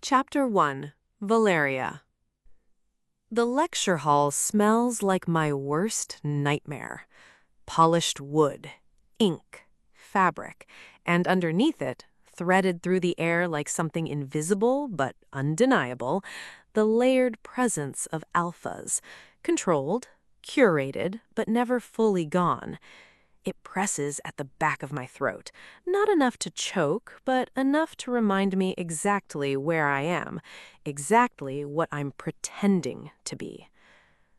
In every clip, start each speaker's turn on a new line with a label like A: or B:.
A: Chapter 1. Valeria. The lecture hall smells like my worst nightmare. Polished wood, ink, fabric, and underneath it, threaded through the air like something invisible but undeniable, the layered presence of alphas, controlled, curated, but never fully gone. It presses at the back of my throat, not enough to choke, but enough to remind me exactly where I am, exactly what I'm pretending to be.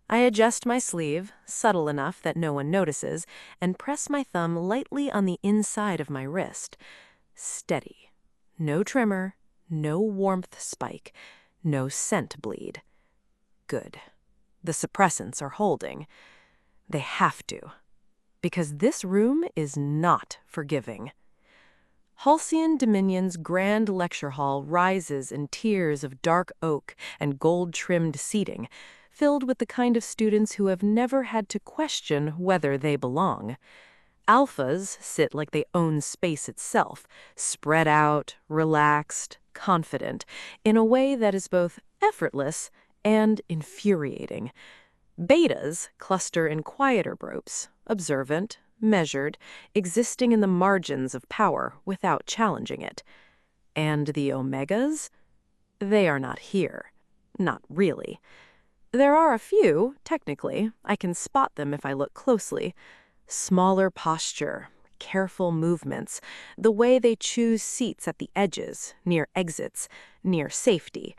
A: I adjust my sleeve, subtle enough that no one notices, and press my thumb lightly on the inside of my wrist. Steady. No tremor, no warmth spike, no scent bleed. Good. The suppressants are holding. They have to. Because this room is not forgiving. Halcyon Dominion's grand lecture hall rises in tiers of dark oak and gold-trimmed seating, filled with the kind of students who have never had to question whether they belong. Alphas sit like they own space itself, spread out, relaxed, confident, in a way that is both effortless and infuriating. Betas cluster in quieter groups, observant, measured, existing in the margins of power without challenging it. And the Omegas? They are not here. Not really. There are a few, technically. I can spot them if I look closely. Smaller posture, careful movements, the way they choose seats at the edges, near exits, near safety.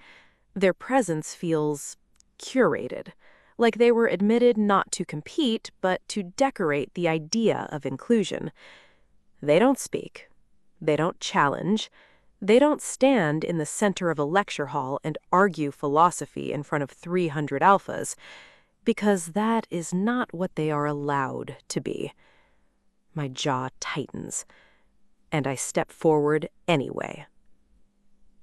A: Their presence feels curated. Like they were admitted not to compete, but to decorate the idea of inclusion. They don't speak. They don't challenge. They don't stand in the center of a lecture hall and argue philosophy in front of 300 alphas, because that is not what they are allowed to be. My jaw tightens, and I step forward anyway.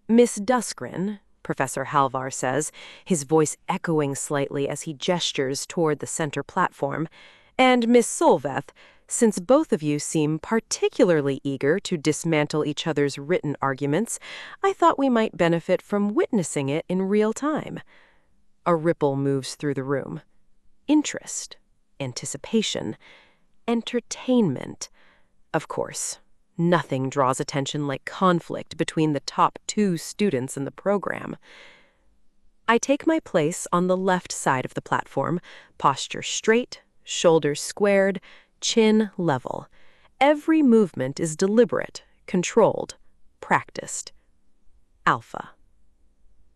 A: Miss Duskrin, Professor Halvar says, his voice echoing slightly as he gestures toward the center platform, and Miss Solveth, since both of you seem particularly eager to dismantle each other's written arguments, I thought we might benefit from witnessing it in real time. A ripple moves through the room. Interest, anticipation, entertainment. Of course. Nothing draws attention like conflict between the top 2 students in the program. I take my place on the left side of the platform, posture straight, shoulders squared, chin level. Every movement is deliberate, controlled, practiced. Alpha.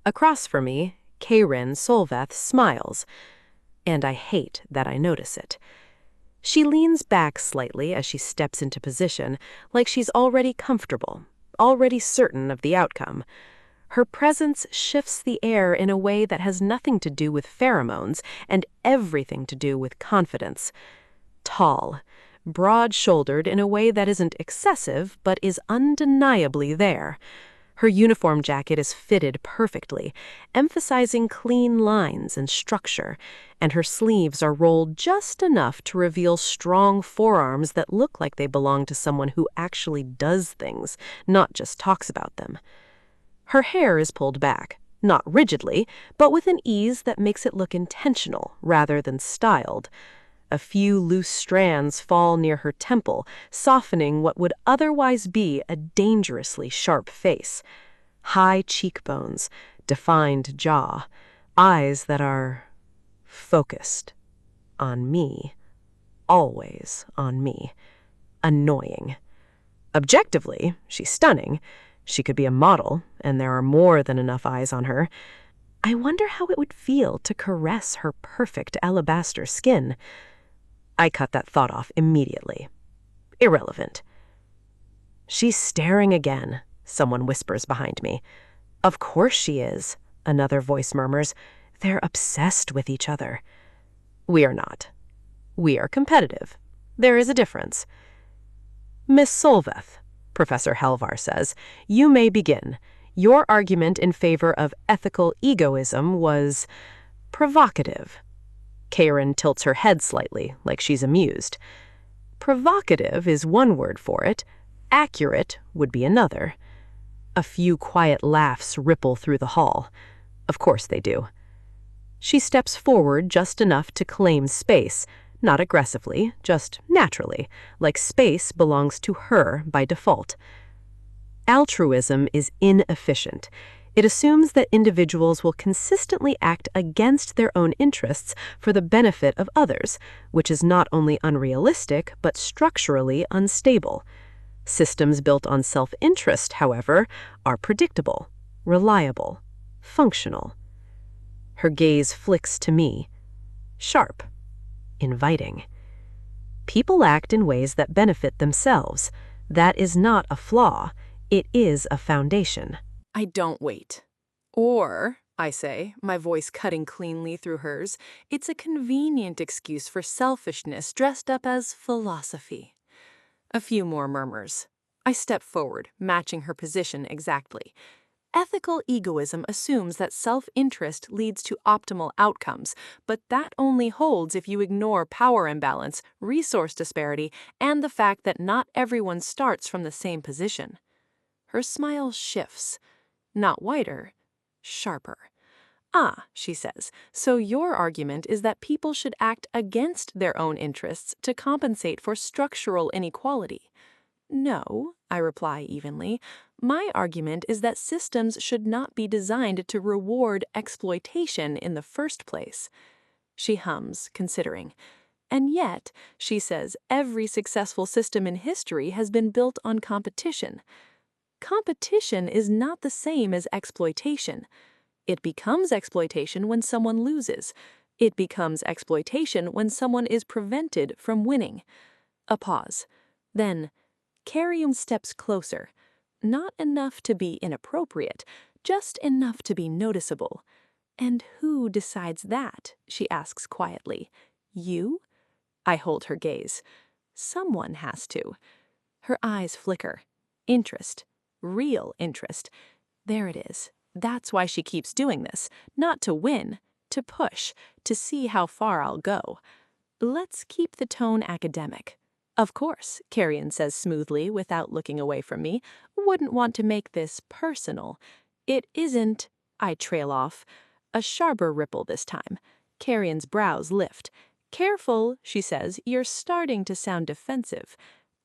A: Across from me, Kaeryn Solveth smiles, and I hate that I notice it. She leans back slightly as she steps into position, like she's already comfortable, already certain of the outcome. Her presence shifts the air in a way that has nothing to do with pheromones and everything to do with confidence. Tall, broad-shouldered in a way that isn't excessive but is undeniably there. Her uniform jacket is fitted perfectly, emphasizing clean lines and structure, and her sleeves are rolled just enough to reveal strong forearms that look like they belong to someone who actually does things, not just talks about them. Her hair is pulled back, not rigidly, but with an ease that makes it look intentional rather than styled. A few loose strands fall near her temple, softening what would otherwise be a dangerously sharp face. High cheekbones, defined jaw, eyes that are focused on me, always on me. Annoying. Objectively, she's stunning. She could be a model, and there are more than enough eyes on her. I wonder how it would feel to caress her perfect alabaster skin. I cut that thought off immediately. Irrelevant. She's staring again, someone whispers behind me. Of course she is, another voice murmurs. They're obsessed with each other. We are not. We are competitive. There is a difference. Miss Solveth, Professor Halvar says, you may begin. Your argument in favor of ethical egoism was provocative. Kaeryn tilts her head slightly, like she's amused. Provocative is one word for it. Accurate would be another. A few quiet laughs ripple through the hall. Of course they do. She steps forward just enough to claim space, not aggressively, just naturally, like space belongs to her by default. Altruism is inefficient. It assumes that individuals will consistently act against their own interests for the benefit of others, which is not only unrealistic but structurally unstable. Systems built on self-interest, however, are predictable, reliable, functional. Her gaze flicks to me. Sharp. Inviting. People act in ways that benefit themselves. That is not a flaw. It is a foundation.
B: I don't wait. Or, I say, my voice cutting cleanly through hers, it's a convenient excuse for selfishness dressed up as philosophy. A few more murmurs. I step forward, matching her position exactly. Ethical egoism assumes that self-interest leads to optimal outcomes, but that only holds if you ignore power imbalance, resource disparity, and the fact that not everyone starts from the same position. Her smile shifts. Not wider, sharper. Ah, she says, so your argument is that people should act against their own interests to compensate for structural inequality. No, I reply evenly. My argument is that systems should not be designed to reward exploitation in the first place. She hums, considering. And yet, she says, every successful system in history has been built on competition. Competition is not the same as exploitation. It becomes exploitation when someone loses. It becomes exploitation when someone is prevented from winning. A pause. Then, Kaeryn steps closer. Not enough to be inappropriate, just enough to be noticeable. And who decides that? She asks quietly. You? I hold her gaze. Someone has to. Her eyes flicker. Interest. Real interest. There it is. That's why she keeps doing this. Not to win, to push, to see how far I'll go. Let's keep the tone academic. Of course, Kaeryn says smoothly without looking away from me. Wouldn't want to make this personal. It isn't, I trail off. A sharper ripple this time. Kaeryn's brows lift. Careful, she says, you're starting to sound defensive.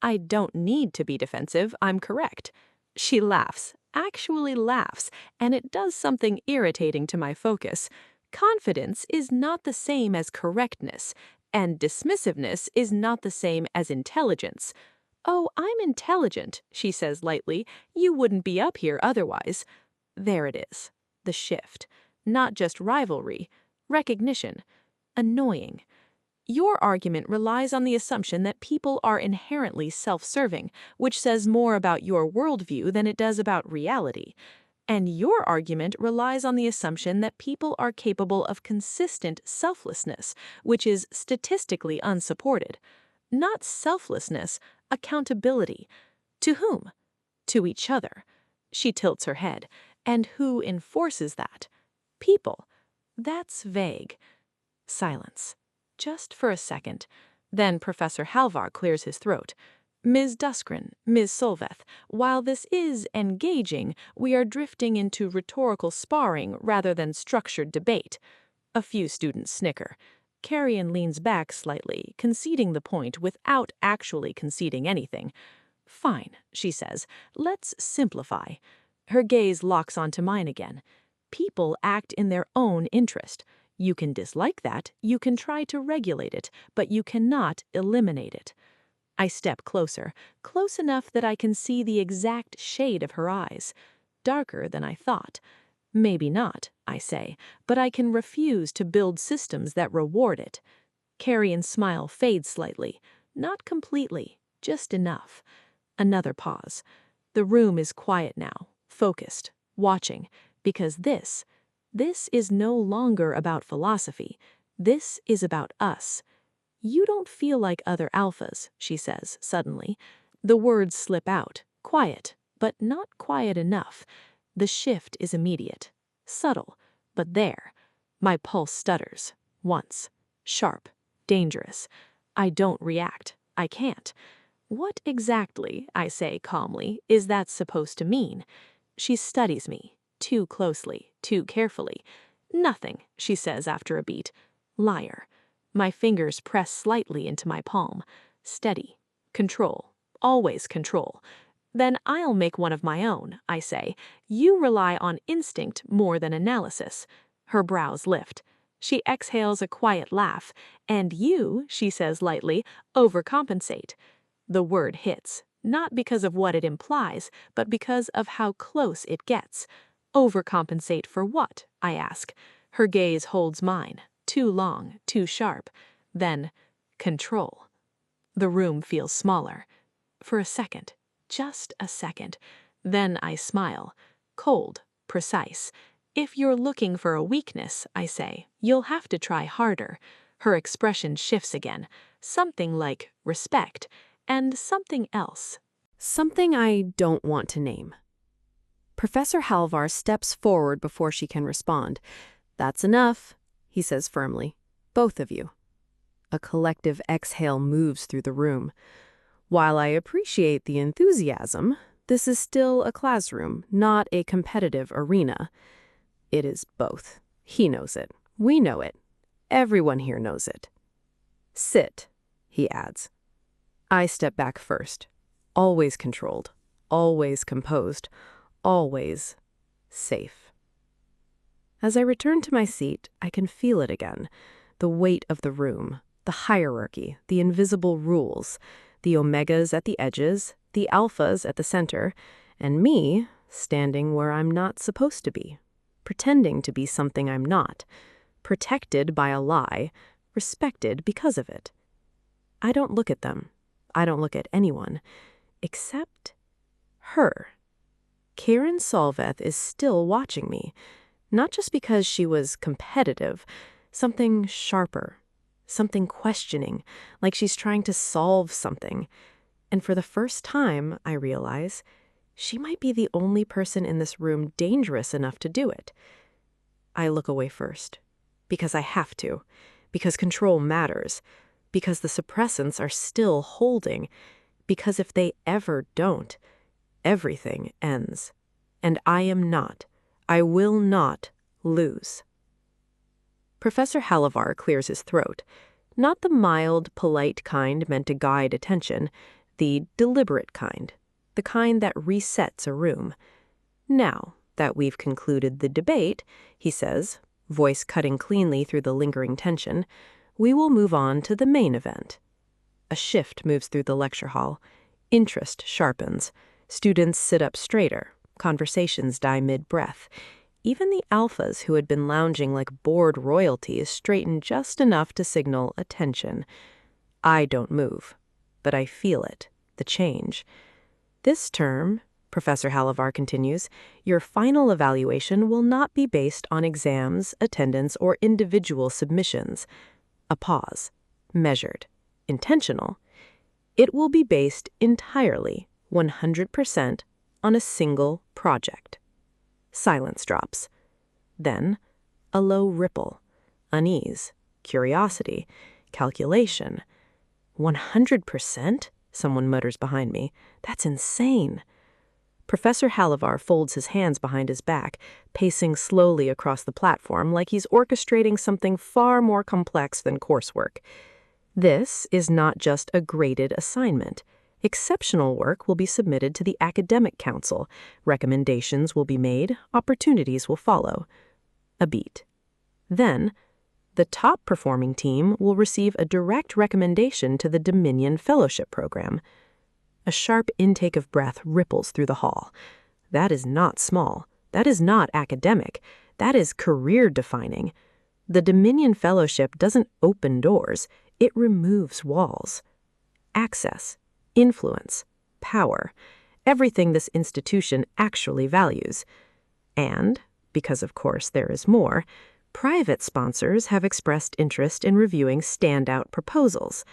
B: I don't need to be defensive, I'm correct. She laughs, actually laughs, and it does something irritating to my focus. Confidence is not the same as correctness, and dismissiveness is not the same as intelligence. Oh, I'm intelligent, she says lightly. You wouldn't be up here otherwise. There it is. The shift. Not just rivalry. Recognition. Annoying. Your argument relies on the assumption that people are inherently self-serving, which says more about your worldview than it does about reality. And your argument relies on the assumption that people are capable of consistent selflessness, which is statistically unsupported. Not selflessness, accountability. To whom? To each other. She tilts her head. And who enforces that? People. That's vague. Silence. Just for a second. Then Professor Halvar clears his throat. Ms. Duskren, Ms. Solveth, while this is engaging, we are drifting into rhetorical sparring rather than structured debate. A few students snicker. Kaeryn leans back slightly, conceding the point without actually conceding anything. Fine, she says. Let's simplify. Her gaze locks onto mine again. People act in their own interest. You can dislike that, you can try to regulate it, but you cannot eliminate it. I step closer, close enough that I can see the exact shade of her eyes. Darker than I thought. Maybe not, I say, but I can refuse to build systems that reward it. Kaeryn's smile fades slightly. Not completely, just enough. Another pause. The room is quiet now, focused, watching, because this is no longer about philosophy. This is about us. You don't feel like other alphas, she says suddenly. The words slip out, quiet, but not quiet enough. The shift is immediate, subtle, but there. My pulse stutters, once. Sharp, dangerous. I don't react. I can't. What exactly, I say calmly, is that supposed to mean? She studies me, too closely, too carefully. Nothing, she says after a beat. Liar. My fingers press slightly into my palm. Steady. Control. Always control. Then I'll make one of my own, I say. You rely on instinct more than analysis. Her brows lift. She exhales a quiet laugh. And you, she says lightly, overcompensate. The word hits, not because of what it implies, but because of how close it gets. Overcompensate for what, I ask. Her gaze holds mine, too long, too sharp. Then, control. The room feels smaller. For a second, just a second. Then I smile. Cold, precise. If you're looking for a weakness, I say, you'll have to try harder. Her expression shifts again. Something like respect, and something else.
A: Something I don't want to name. Professor Halvar steps forward before she can respond. "That's enough," he says firmly. "Both of you." A collective exhale moves through the room. While I appreciate the enthusiasm, this is still a classroom, not a competitive arena. It is both. He knows it. We know it. Everyone here knows it. "Sit," he adds. I step back first. Always controlled. Always composed. Always safe. As I return to my seat, I can feel it again. The weight of the room, the hierarchy, the invisible rules, the omegas at the edges, the alphas at the center, and me standing where I'm not supposed to be, pretending to be something I'm not, protected by a lie, respected because of it. I don't look at them. I don't look at anyone, except her. Kaeryn Solveth is still watching me, not just because she was competitive, something sharper, something questioning, like she's trying to solve something. And for the first time, I realize, she might be the only person in this room dangerous enough to do it. I look away first, because I have to, because control matters, because the suppressants are still holding, because if they ever don't, everything ends. And I will not lose. Professor Halvar clears his throat, not the mild, polite kind meant to guide attention, the deliberate kind, the kind that resets a room. "Now that we've concluded the debate," he says, voice cutting cleanly through the lingering tension, "we will move on to the main event." A shift moves through the lecture hall. Interest sharpens. Students sit up straighter. Conversations die mid-breath. Even the alphas who had been lounging like bored royalties straighten just enough to signal attention. I don't move, but I feel it, the change. "This term," Professor Halvar continues, "your final evaluation will not be based on exams, attendance, or individual submissions." A pause. Measured. Intentional. "It will be based entirely, 100%, on a single project." Silence drops. Then, a low ripple. Unease. Curiosity. Calculation. 100%? Someone mutters behind me. That's insane. Professor Halvar folds his hands behind his back, pacing slowly across the platform like he's orchestrating something far more complex than coursework. This is not just a graded assignment. Exceptional work will be submitted to the Academic Council. Recommendations will be made. Opportunities will follow. A beat. Then, the top-performing team will receive a direct recommendation to the Dominion Fellowship Program. A sharp intake of breath ripples through the hall. That is not small. That is not academic. That is career-defining. The Dominion Fellowship doesn't open doors. It removes walls. Access, influence, power, everything this institution actually values. And, because of course there is more, private sponsors have expressed interest in reviewing standout proposals.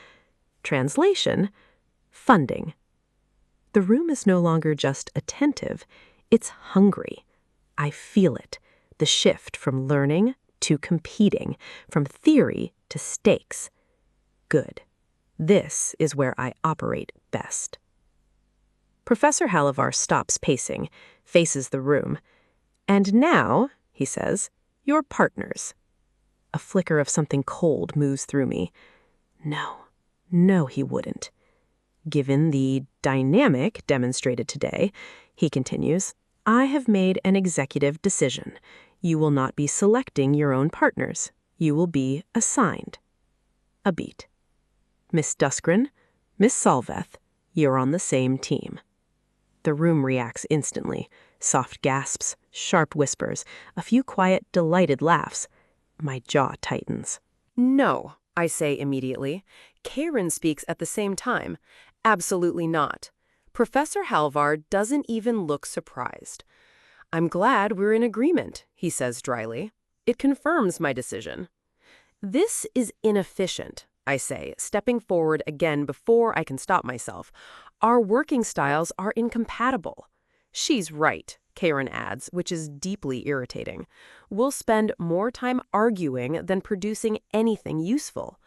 A: Translation, funding. The room is no longer just attentive, it's hungry. I feel it, the shift from learning to competing, from theory to stakes. Good. This is where I operate best. Professor Halavar stops pacing, faces the room. "And now," he says, "you're partners." A flicker of something cold moves through me. No, he wouldn't. "Given the dynamic demonstrated today," he continues, "I have made an executive decision. You will not be selecting your own partners. You will be assigned." A beat. "Miss Duskren, Miss Solveth, you're on the same team." The room reacts instantly. Soft gasps, sharp whispers, a few quiet, delighted laughs. My jaw tightens.
B: "No," I say immediately. Kaeryn speaks at the same time. "Absolutely not." Professor Halvar doesn't even look surprised. "I'm glad we're in agreement," he says dryly. "It confirms my decision." "This is inefficient," I say, stepping forward again before I can stop myself. "Our working styles are incompatible." "She's right," Kaeryn adds, which is deeply irritating. "We'll spend more time arguing than producing anything useful."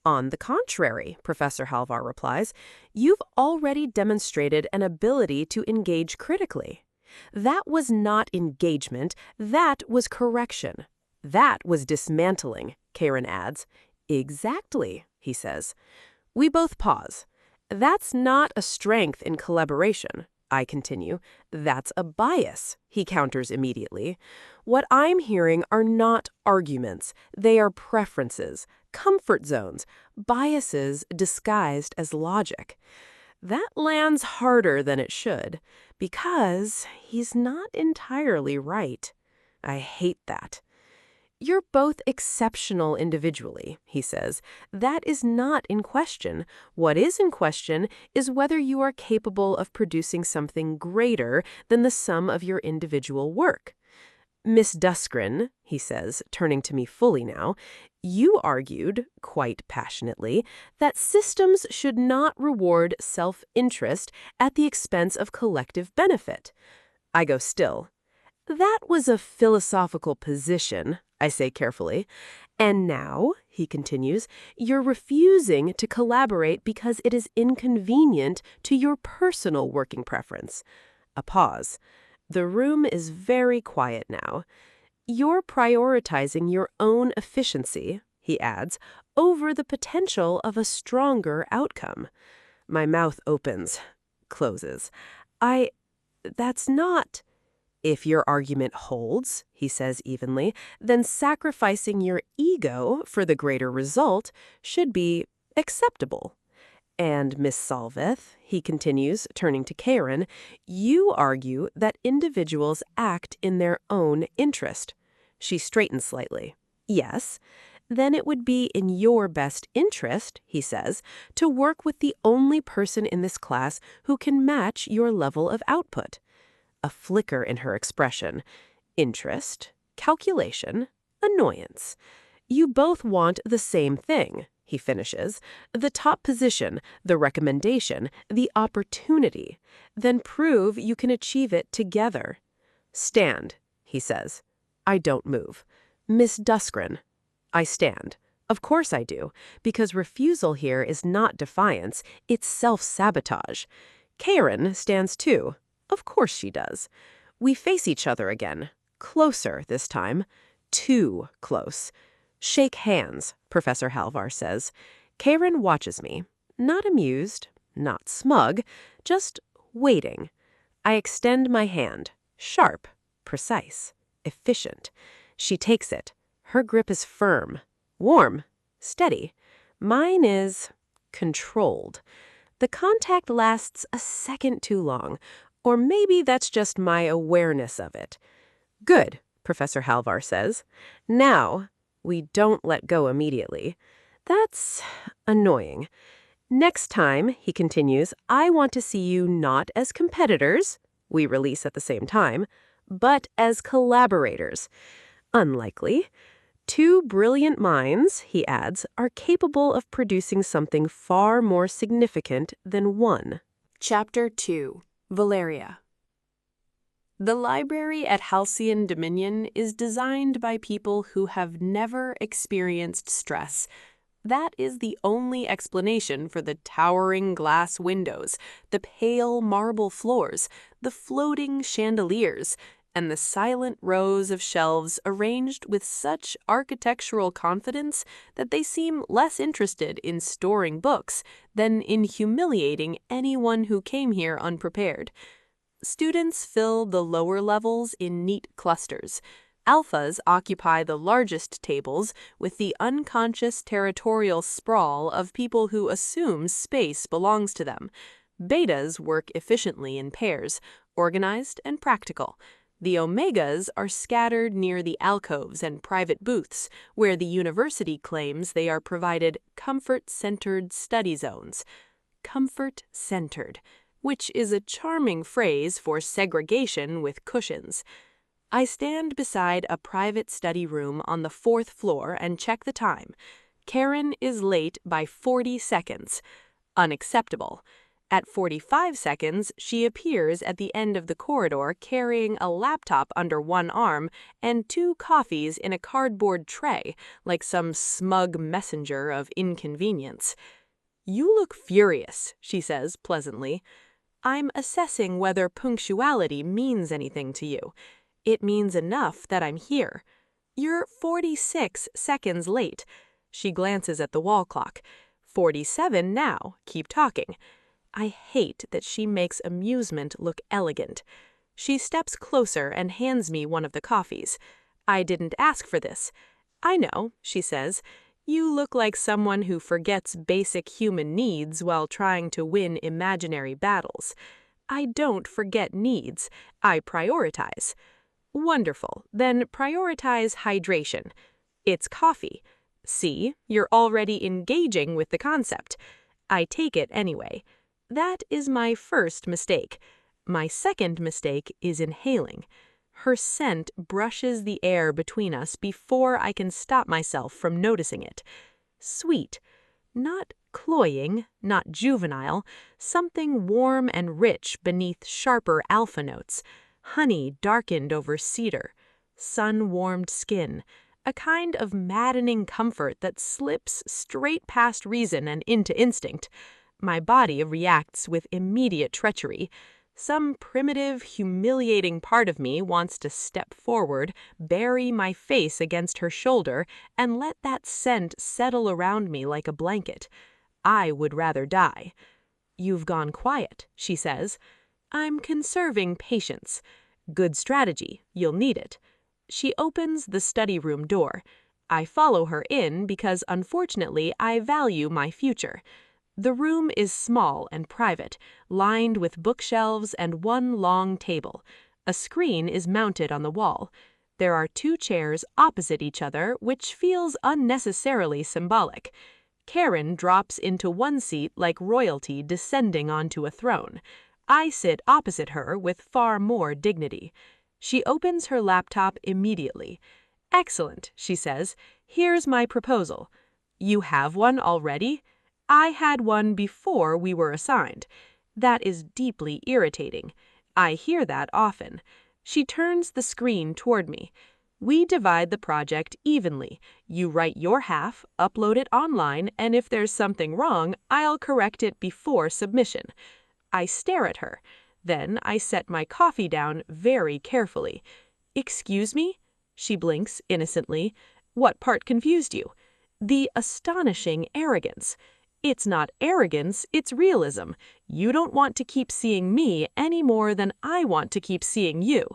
B: "On the contrary," Professor Halvar replies, "you've already demonstrated an ability to engage critically." "That was not engagement, that was correction. That was dismantling," Kaeryn adds. "Exactly," he says. We both pause. "That's not a strength in collaboration," I continue. "That's a bias," he counters immediately. "What I'm hearing are not arguments. They are preferences, comfort zones, biases disguised as logic." That lands harder than it should, because he's not entirely right. I hate that. "You're both exceptional individually," he says. "That is not in question. What is in question is whether you are capable of producing something greater than the sum of your individual work." "Miss Duskren," he says, turning to me fully now, "you argued, quite passionately, that systems should not reward self-interest at the expense of collective benefit." I go still. "That was a philosophical position," I say carefully. "And now," he continues, "you're refusing to collaborate because it is inconvenient to your personal working preference." A pause. The room is very quiet now. "You're prioritizing your own efficiency," he adds, "over the potential of a stronger outcome." My mouth opens, closes. That's not... "If your argument holds," he says evenly, "then sacrificing your ego for the greater result should be acceptable." "And Miss Solveth," he continues, turning to Kaeryn, "you argue that individuals act in their own interest." She straightens slightly. "Yes. Then it would be in your best interest," he says, "to work with the only person in this class who can match your level of output." A flicker in her expression. Interest, calculation, annoyance. "You both want the same thing," he finishes. "The top position, the recommendation, the opportunity. Then prove you can achieve it together." "Stand," he says. I don't move. "Miss Duskren." I stand. Of course I do, because refusal here is not defiance, it's self-sabotage. Kaeryn stands too. Of course she does. We face each other again. Closer this time. Too close. "Shake hands," Professor Halvar says. Kaeryn watches me. Not amused, not smug, just waiting. I extend my hand. Sharp, precise, efficient. She takes it. Her grip is firm, warm, steady. Mine is controlled. The contact lasts a second too long, or maybe that's just my awareness of it. "Good," Professor Halvar says. "Now, we don't let go immediately. That's annoying. Next time," he continues, "I want to see you not as competitors," we release at the same time, "but as collaborators." Unlikely. "Two brilliant minds," he adds, "are capable of producing something far more significant than one."
C: Chapter 2. Valeria. The library at Halcyon Dominion is designed by people who have never experienced stress, That is the only explanation for the towering glass windows, the pale marble floors, the floating chandeliers, and the silent rows of shelves arranged with such architectural confidence that they seem less interested in storing books than in humiliating anyone who came here unprepared. Students fill the lower levels in neat clusters. Alphas occupy the largest tables with the unconscious territorial sprawl of people who assume space belongs to them. Betas work efficiently in pairs, organized and practical. The Omegas are scattered near the alcoves and private booths, where the university claims they are provided comfort-centered study zones. Comfort-centered, which is a charming phrase for segregation with cushions. I stand beside a private study room on the 4th floor and check the time. Kaeryn is late by 40 seconds. Unacceptable. At 45 seconds, she appears at the end of the corridor carrying a laptop under one arm and 2 coffees in a cardboard tray, like some smug messenger of inconvenience. "You look furious," she says pleasantly. "I'm assessing whether punctuality means anything to you. It means enough that I'm here. You're 46 seconds late." She glances at the wall clock. 47 now. Keep talking. I hate that she makes amusement look elegant. She steps closer and hands me one of the coffees. "I didn't ask for this." "I know," she says. "You look like someone who forgets basic human needs while trying to win imaginary battles." "I don't forget needs. I prioritize." "Wonderful. Then prioritize hydration." "It's coffee." "See, you're already engaging with the concept." I take it anyway. That is my first mistake. My second mistake is inhaling. Her scent brushes the air between us before I can stop myself from noticing it. Sweet. Not cloying, not juvenile, something warm and rich beneath sharper alpha notes. Honey darkened over cedar. Sun-warmed skin. A kind of maddening comfort that slips straight past reason and into instinct. My body reacts with immediate treachery. Some primitive, humiliating part of me wants to step forward, bury my face against her shoulder, and let that scent settle around me like a blanket. I would rather die. "You've gone quiet," she says. "I'm conserving patience." "Good strategy. You'll need it." She opens the study room door. I follow her in because, unfortunately, I value my future. The room is small and private, lined with bookshelves and one long table. A screen is mounted on the wall. There are 2 chairs opposite each other, which feels unnecessarily symbolic. Kaeryn drops into one seat like royalty descending onto a throne. I sit opposite her with far more dignity. She opens her laptop immediately. "Excellent," she says. "Here's my proposal." "You have one already?" "I had one before we were assigned." That is deeply irritating. I hear that often. She turns the screen toward me. "We divide the project evenly. You write your half, upload it online, and if there's something wrong, I'll correct it before submission." I stare at her. Then I set my coffee down very carefully. "Excuse me?" She blinks innocently. "What part confused you?" "The astonishing arrogance." "It's not arrogance, it's realism. You don't want to keep seeing me any more than I want to keep seeing you.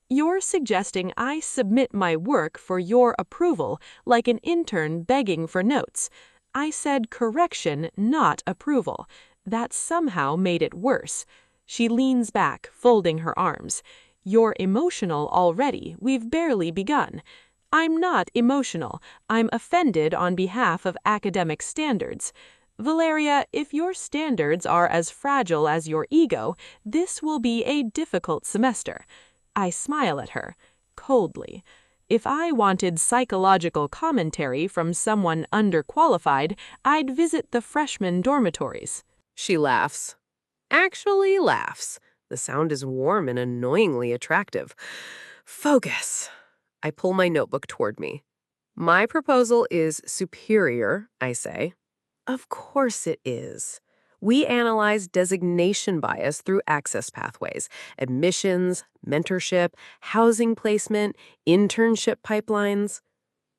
C: You're suggesting I submit my work for your approval, like an intern begging for notes. I said correction, not approval. That somehow made it worse." She leans back, folding her arms. "You're emotional already. We've barely begun." "I'm not emotional. I'm offended on behalf of academic standards." "Valeria, if your standards are as fragile as your ego, this will be a difficult semester." I smile at her, coldly. If I wanted psychological commentary from someone underqualified, I'd visit the freshman dormitories.
B: She laughs. Actually laughs. The sound is warm and annoyingly attractive. "Focus." I pull my notebook toward me. My proposal is superior, I say. Of course it is. We analyze designation bias through access pathways, admissions, mentorship, housing placement, internship pipelines.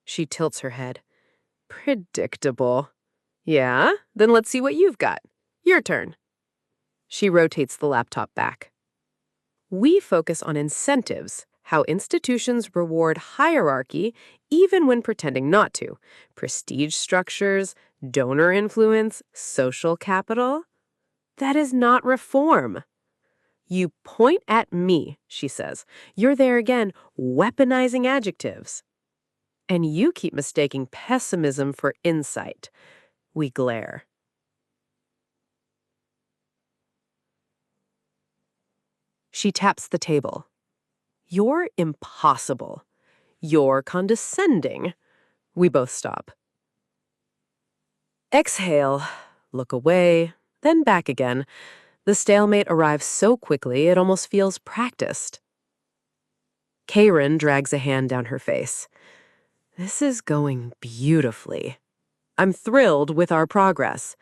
B: She tilts her head. Predictable. Yeah? Then let's see what you've got. Your turn. She rotates the laptop back. We focus on incentives, how institutions reward hierarchy even when pretending not to. Prestige structures, donor influence, social capital. That is not reform. You point at me, she says. You're there again, weaponizing adjectives. And you keep mistaking pessimism for insight. We glare. She taps the table. You're impossible. You're condescending. We both stop. Exhale, look away, then back again. The stalemate arrives so quickly it almost feels practiced. Kaeryn drags a hand down her face. This is going beautifully. I'm thrilled with our progress.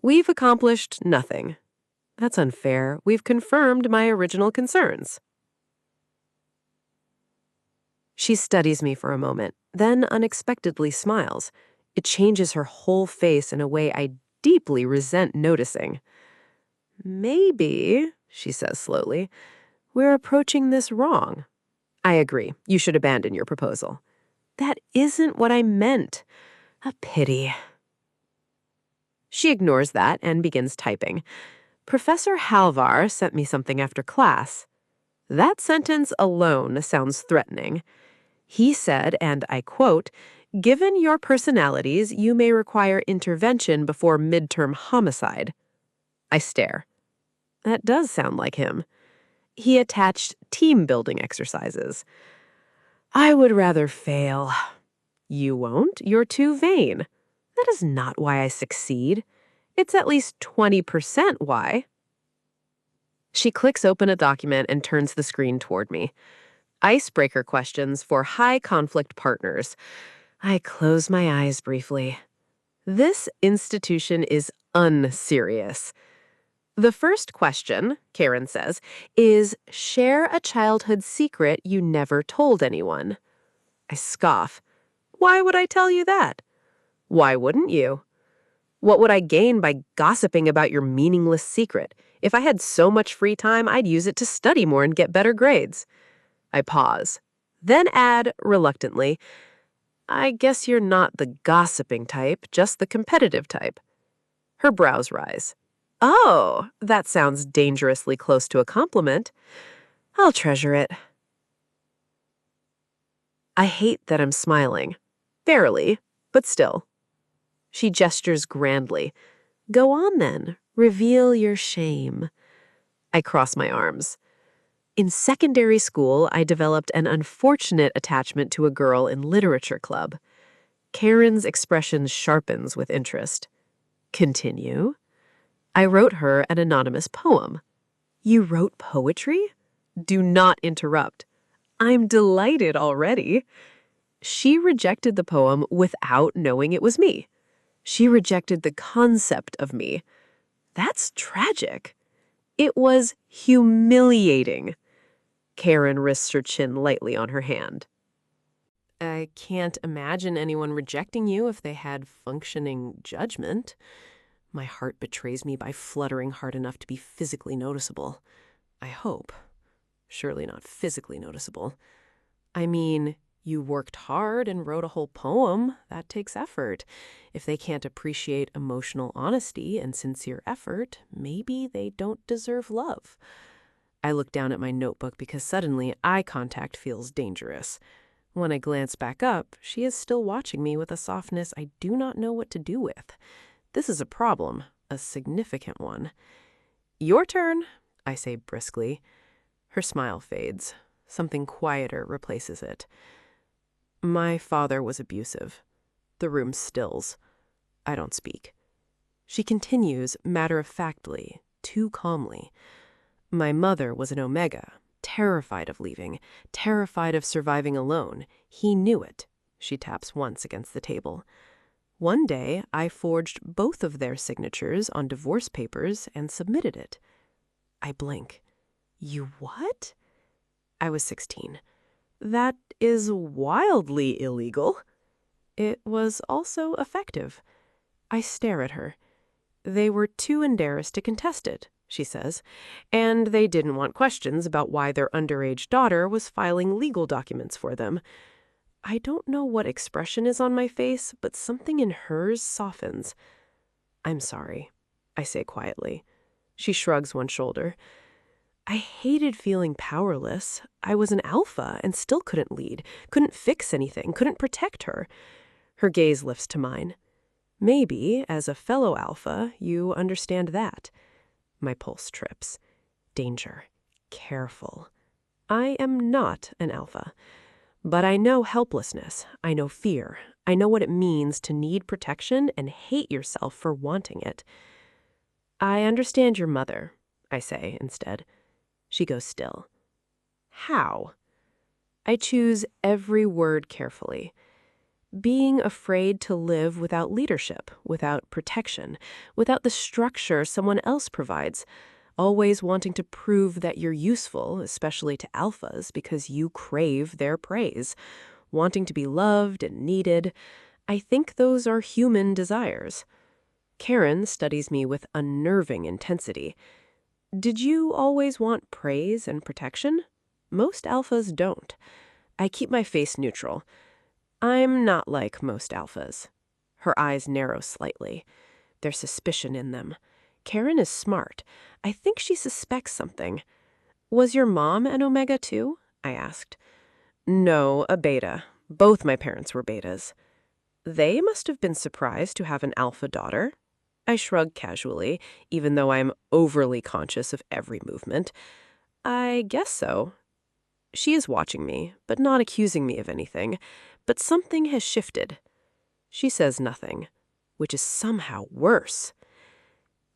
B: We've accomplished nothing. That's unfair. We've confirmed my original concerns. She studies me for a moment, then unexpectedly smiles. It changes her whole face in a way I deeply resent noticing. Maybe, she says slowly, we're approaching this wrong. I agree. You should abandon your proposal. That isn't what I meant. A pity. She ignores that and begins typing. Professor Halvar sent me something after class. That sentence alone sounds threatening. He said, and I quote, "Given your personalities, you may require intervention before midterm homicide." I stare. That does sound like him. He attached team-building exercises. I would rather fail. You won't. You're too vain. That is not why I succeed. It's at least 20% why. She clicks open a document and turns the screen toward me. Icebreaker questions for high-conflict partners. I close my eyes briefly. This institution is unserious. The first question, Kaeryn says, is share a childhood secret you never told anyone. I scoff. Why would I tell you that? Why wouldn't you? What would I gain by gossiping about your meaningless secret? If I had so much free time, I'd use it to study more and get better grades. I pause, then add, reluctantly, I guess you're not the gossiping type, just the competitive type. Her brows rise. Oh, that sounds dangerously close to a compliment. I'll treasure it. I hate that I'm smiling. Barely, but still. She gestures grandly. Go on then. Reveal your shame. I cross my arms. In secondary school, I developed an unfortunate attachment to a girl in literature club. Karen's expression sharpens with interest. Continue. I wrote her an anonymous poem. You wrote poetry? Do not interrupt. I'm delighted already. She rejected the poem without knowing it was me. She rejected the concept of me. That's tragic. It was humiliating. Kaeryn rests her chin lightly on her hand. I can't imagine anyone rejecting you if they had functioning judgment. My heart betrays me by fluttering hard enough to be physically noticeable. I hope. Surely not physically noticeable. I mean, you worked hard and wrote a whole poem. That takes effort. If they can't appreciate emotional honesty and sincere effort, maybe they don't deserve love. I look down at my notebook because suddenly eye contact feels dangerous. When I glance back up, she is still watching me with a softness I do not know what to do with. This is a problem, a significant one. Your turn, I say briskly. Her smile fades. Something quieter replaces it. My father was abusive. The room stills. I don't speak. She continues matter-of-factly, too calmly. My mother was an Omega, terrified of leaving, terrified of surviving alone. He knew it. She taps once against the table. One day, I forged both of their signatures on divorce papers and submitted it. I blink. You what? I was 16. That is wildly illegal. It was also effective. I stare at her. They were too embarrassed to contest it, she says, and they didn't want questions about why their underage daughter was filing legal documents for them. I don't know what expression is on my face, but something in hers softens. I'm sorry, I say quietly. She shrugs one shoulder. I hated feeling powerless. I was an alpha and still couldn't lead, couldn't fix anything, couldn't protect her. Her gaze lifts to mine. Maybe, as a fellow alpha, you understand that. My pulse trips. Danger. Careful. I am not an alpha. But I know helplessness. I know fear. I know what it means to need protection and hate yourself for wanting it. I understand your mother, I say instead. She goes still. How? I choose every word carefully. Being afraid to live without leadership, without protection, without the structure someone else provides, always wanting to prove that you're useful, especially to alphas, because you crave their praise, wanting to be loved and needed. I think those are human desires. Kaeryn studies me with unnerving intensity. Did you always want praise and protection? Most alphas don't. I keep my face neutral. I'm not like most alphas. Her eyes narrow slightly. There's suspicion in them. Kaeryn is smart. I think she suspects something. Was your mom an Omega too? I asked. No, a beta. Both my parents were betas. They must have been surprised to have an alpha daughter. I shrug casually, even though I'm overly conscious of every movement. I guess so. She is watching me, but not accusing me of anything. But something has shifted. She says nothing, which is somehow worse.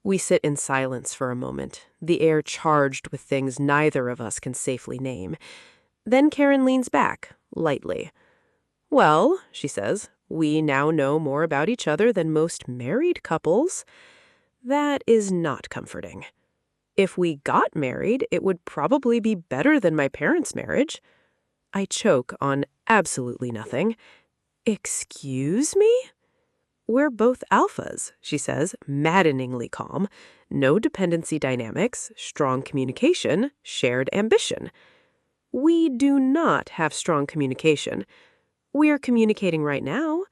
B: We sit in silence for a moment, the air charged with things neither of us can safely name. Then Kaeryn leans back, lightly. Well, she says, we now know more about each other than most married couples. That is not comforting. If we got married, it would probably be better than my parents' marriage. I choke on absolutely nothing. Excuse me? We're both alphas, she says, maddeningly calm. No dependency dynamics, strong communication, shared ambition. We do not have strong communication. We're communicating right now.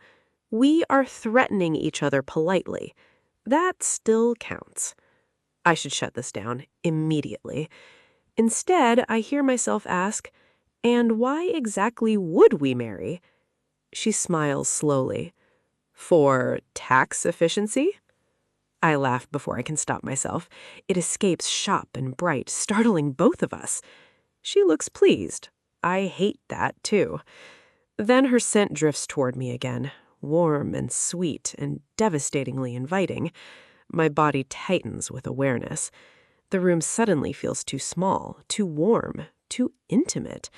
B: We are threatening each other politely. That still counts. I should shut this down immediately. Instead, I hear myself ask, and why exactly would we marry? She smiles slowly. For tax efficiency? I laugh before I can stop myself. It escapes sharp and bright, startling both of us. She looks pleased. I hate that, too. Then her scent drifts toward me again, warm and sweet and devastatingly inviting. My body tightens with awareness. The room suddenly feels too small, too warm, too intimate.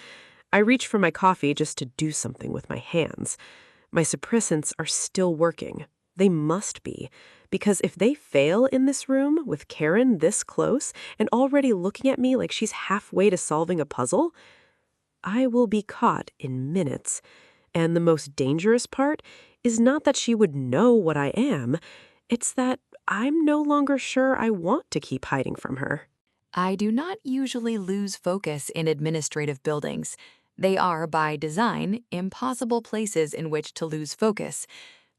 B: I reach for my coffee just to do something with my hands. My suppressants are still working. They must be, because if they fail in this room with Kaeryn this close and already looking at me like she's halfway to solving a puzzle, I will be caught in minutes. And the most dangerous part is not that she would know what I am, it's that I'm no longer sure I want to keep hiding from her.
D: I do not usually lose focus in administrative buildings. They are, by design, impossible places in which to lose focus.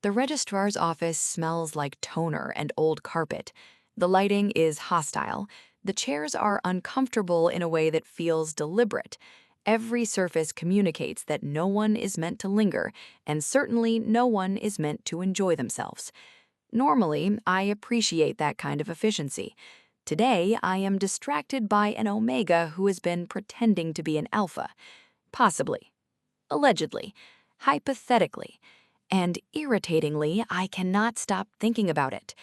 D: The registrar's office smells like toner and old carpet. The lighting is hostile. The chairs are uncomfortable in a way that feels deliberate. Every surface communicates that no one is meant to linger, and certainly no one is meant to enjoy themselves. Normally, I appreciate that kind of efficiency. Today, I am distracted by an Omega who has been pretending to be an Alpha. Possibly. Allegedly. Hypothetically. And irritatingly, I cannot stop thinking about it.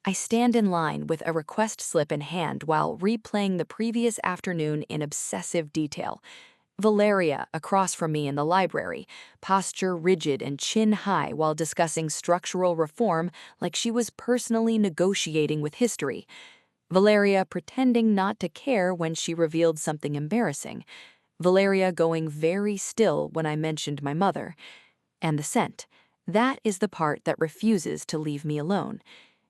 D: I stand in line with a request slip in hand while replaying the previous afternoon in obsessive detail. Valeria, across from me in the library, posture rigid and chin high while discussing structural reform like she was personally negotiating with history. Valeria pretending not to care when she revealed something embarrassing. Valeria going very still when I mentioned my mother. And the scent. That is the part that refuses to leave me alone.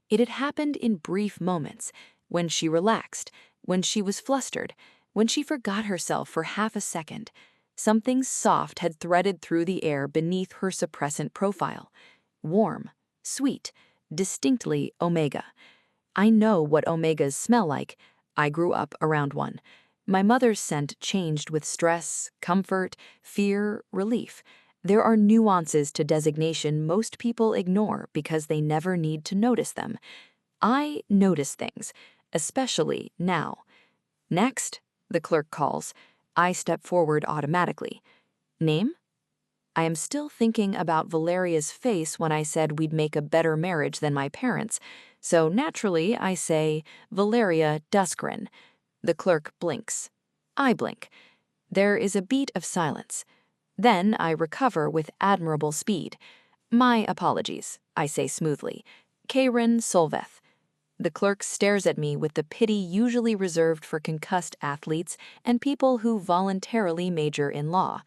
D: It had happened in brief moments, when she relaxed, when she was flustered, when she forgot herself for half a second. Something soft had threaded through the air beneath her suppressant profile. Warm, sweet, distinctly Omega. I know what Omegas smell like. I grew up around one. My mother's scent changed with stress, comfort, fear, relief. There are nuances to designation most people ignore because they never need to notice them. I notice things, especially now. Next, the clerk calls. I step forward automatically. Name? I am still thinking about Valeria's face when I said we'd make a better marriage than my parents, so naturally I say Valeria Duskgren. The clerk blinks. I blink. There is a beat of silence. Then I recover with admirable speed. My apologies, I say smoothly. Kaeryn Solveth. The clerk stares at me with the pity usually reserved for concussed athletes and people who voluntarily major in law.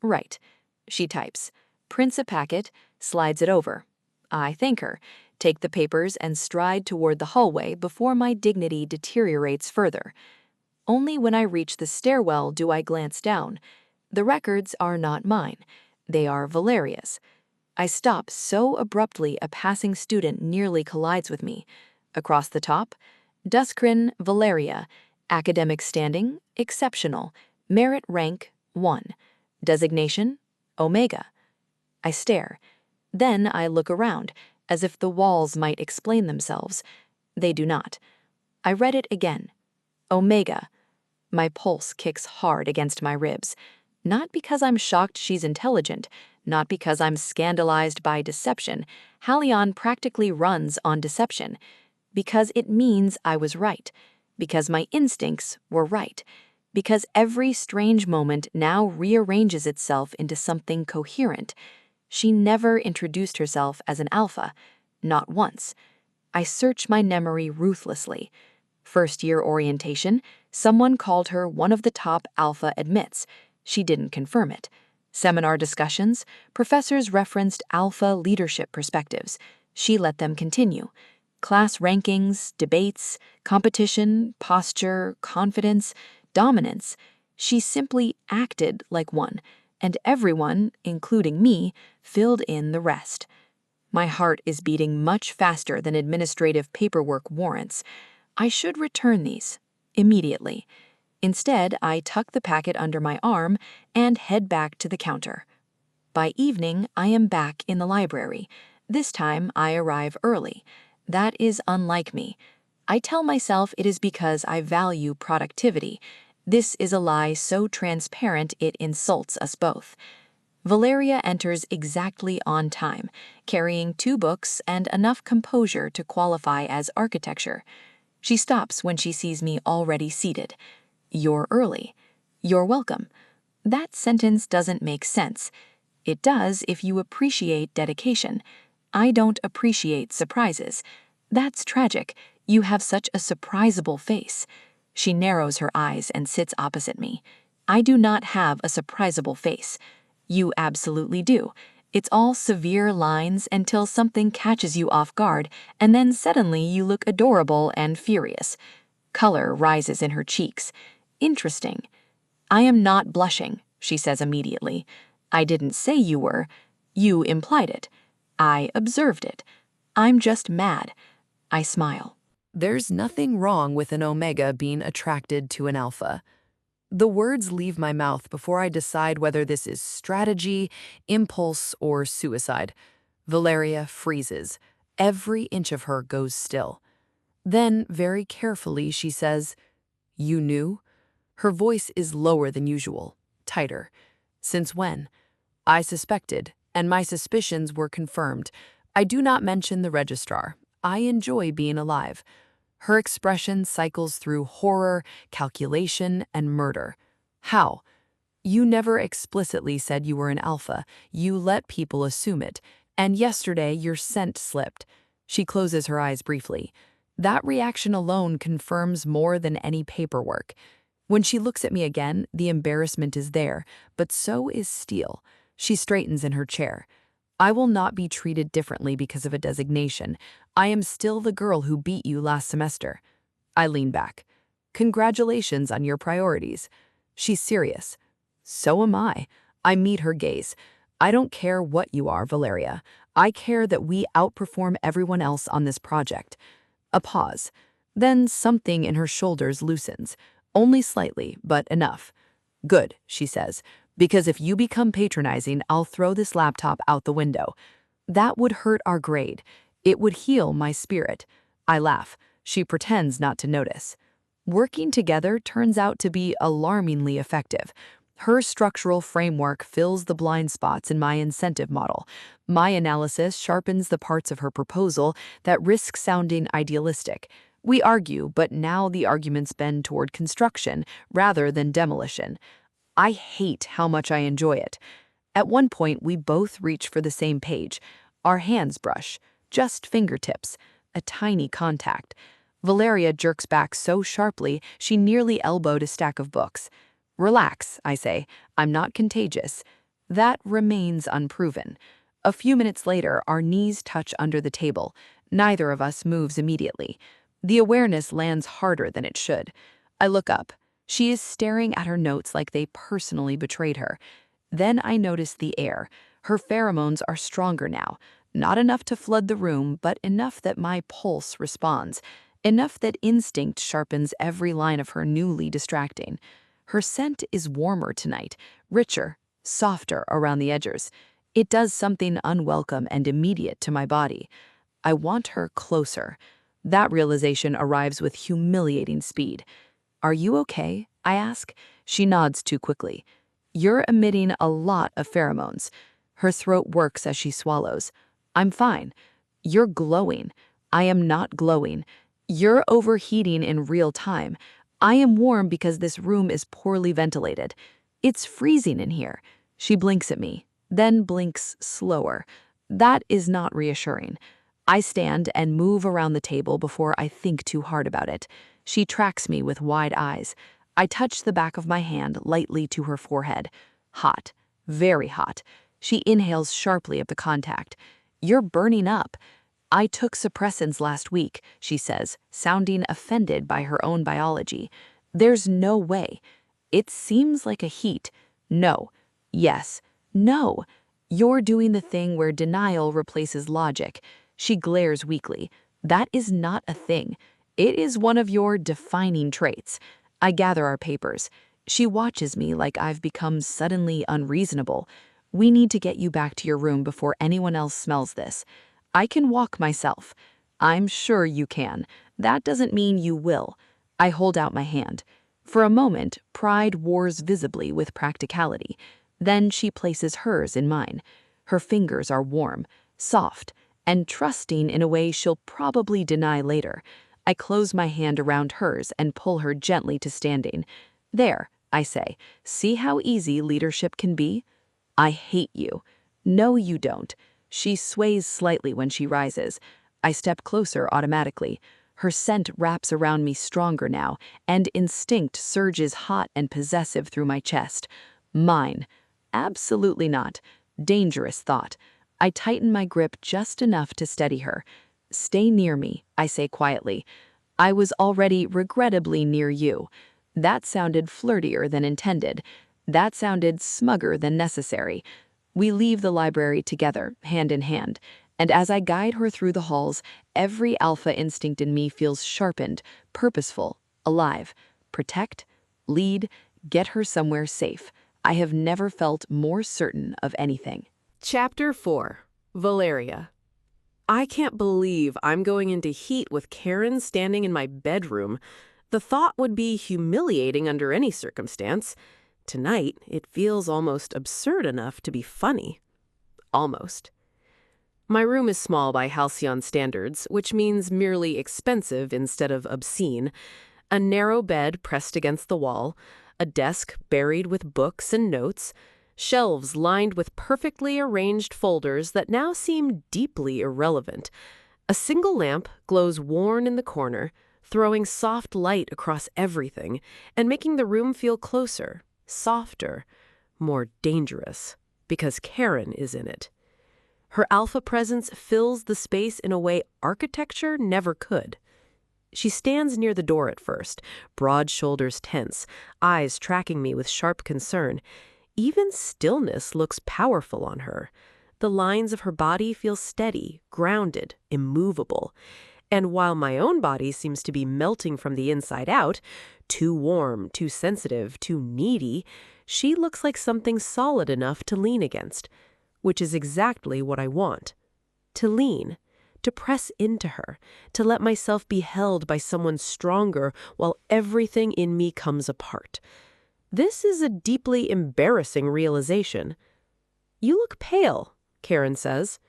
D: Right. She types, prints a packet, slides it over. I thank her, take the papers and stride toward the hallway before my dignity deteriorates further. Only when I reach the stairwell do I glance down. The records are not mine. They are Valeria's. I stop so abruptly a passing student nearly collides with me. Across the top, Duskgren Valeria, academic standing, exceptional, merit rank, 1. Designation, Omega. I stare. Then I look around, as if the walls might explain themselves. They do not. I read it again. Omega. My pulse kicks hard against my ribs. Not because I'm shocked she's intelligent, not because I'm scandalized by deception. Halion practically runs on deception. Because it means I was right. Because my instincts were right. Because every strange moment now rearranges itself into something coherent. She never introduced herself as an alpha. Not once. I search my memory ruthlessly. First-year orientation, someone called her one of the top alpha admits. She didn't confirm it. Seminar discussions, professors referenced alpha leadership perspectives. She let them continue. Class rankings, debates, competition, posture, confidence, dominance. She simply acted like one, and everyone, including me, filled in the rest. My heart is beating much faster than administrative paperwork warrants. I should return these immediately. Instead, I tuck the packet under my arm and head back to the counter. By evening, I am back in the library. This time, I arrive early. That is unlike me. I tell myself it is because I value productivity. This is a lie so transparent it insults us both. Valeria enters exactly on time, carrying 2 books and enough composure to qualify as architecture. She stops when she sees me already seated. You're early. You're welcome. That sentence doesn't make sense. It does if you appreciate dedication. I don't appreciate surprises. That's tragic. You have such a surprisable face. She narrows her eyes and sits opposite me. I do not have a surprisable face. You absolutely do. It's all severe lines until something catches you off guard, and then suddenly you look adorable and furious. Color rises in her cheeks. Interesting. I am not blushing, she says immediately. I didn't say you were. You implied it. I observed it. I'm just mad. I smile.
E: There's nothing wrong with an omega being attracted to an alpha. The words leave my mouth before I decide whether this is strategy, impulse, or suicide. Valeria freezes. Every inch of her goes still. Then, very carefully, she says, "You knew?" Her voice is lower than usual, tighter. Since when? I suspected, and my suspicions were confirmed. I do not mention the registrar. I enjoy being alive. Her expression cycles through horror, calculation, and murder. How? You never explicitly said you were an alpha. You let people assume it. And yesterday, your scent slipped. She closes her eyes briefly. That reaction alone confirms more than any paperwork. When she looks at me again, the embarrassment is there, but so is steel. She straightens in her chair. I will not be treated differently because of a designation. I am still the girl who beat you last semester. I lean back. Congratulations on your priorities. She's serious. So am I. I meet her gaze. I don't care what you are, Valeria. I care that we outperform everyone else on this project. A pause. Then something in her shoulders loosens. Only slightly, but enough. Good, she says, because if you become patronizing, I'll throw this laptop out the window. That would hurt our grade. It would heal my spirit. I laugh. She pretends not to notice. Working together turns out to be alarmingly effective. Her structural framework fills the blind spots in my incentive model. My analysis sharpens the parts of her proposal that risk sounding idealistic. We argue, but now the arguments bend toward construction rather than demolition. I hate how much I enjoy it. At one point, we both reach for the same page. Our hands brush, just fingertips, a tiny contact. Valeria jerks back so sharply she nearly elbowed a stack of books. Relax, I say. I'm not contagious. That remains unproven. A few minutes later, our knees touch under the table. Neither of us moves immediately. The awareness lands harder than it should. I look up. She is staring at her notes like they personally betrayed her. Then I notice the air. Her pheromones are stronger now. Not enough to flood the room, but enough that my pulse responds. Enough that instinct sharpens every line of her newly distracting. Her scent is warmer tonight, richer, softer around the edges. It does something unwelcome and immediate to my body. I want her closer. That realization arrives with humiliating speed. Are you okay? I ask. She nods too quickly. You're emitting a lot of pheromones. Her throat works as she swallows. I'm fine. You're glowing. I am not glowing. You're overheating in real time. I am warm because this room is poorly ventilated. It's freezing in here. She blinks at me, then blinks slower. That is not reassuring. I stand and move around the table before I think too hard about it. She tracks me with wide eyes. I touch the back of my hand lightly to her forehead. Hot, very hot. She inhales sharply at the contact. You're burning up. I took suppressants last week, she says, sounding offended by her own biology. There's no way. It seems like a heat. No. Yes. No. You're doing the thing where denial replaces logic. She glares weakly. That is not a thing. It is one of your defining traits. I gather our papers. She watches me like I've become suddenly unreasonable. We need to get you back to your room before anyone else smells this. I can walk myself. I'm sure you can. That doesn't mean you will. I hold out my hand. For a moment, pride wars visibly with practicality. Then she places hers in mine. Her fingers are warm, soft, and trusting in a way she'll probably deny later. I close my hand around hers and pull her gently to standing. There, I say, see how easy leadership can be? I hate you. No, you don't. She sways slightly when she rises. I step closer automatically. Her scent wraps around me stronger now, and instinct surges hot and possessive through my chest. Mine. Absolutely not. Dangerous thought. I tighten my grip just enough to steady her. Stay near me, I say quietly. I was already regrettably near you. That sounded flirtier than intended. That sounded smugger than necessary. We leave the library together, hand in hand, and as I guide her through the halls, every alpha instinct in me feels sharpened, purposeful, alive. Protect, lead, get her somewhere safe. I have never felt more certain of anything.
C: Chapter 4. Valeria. I can't believe I'm going into heat with Kaeryn standing in my bedroom. The thought would be humiliating under any circumstance. Tonight, it feels almost absurd enough to be funny. Almost. My room is small by halcyon standards, which means merely expensive instead of obscene. A narrow bed pressed against the wall, a desk buried with books and notes, shelves lined with perfectly arranged folders that now seem deeply irrelevant. A single lamp glows worn in the corner, throwing soft light across everything and making the room feel closer, softer, more dangerous, because Kaeryn is in it. Her alpha presence fills the space in a way architecture never could. She stands near the door at first, broad shoulders tense, eyes tracking me with sharp concern. Even stillness looks powerful on her. The lines of her body feel steady, grounded, immovable. And while my own body seems to be melting from the inside out, too warm, too sensitive, too needy, she looks like something solid enough to lean against, which is exactly what I want. To lean, to press into her, to let myself be held by someone stronger while everything in me comes apart. This is a deeply embarrassing realization. "You look pale," Kaeryn says.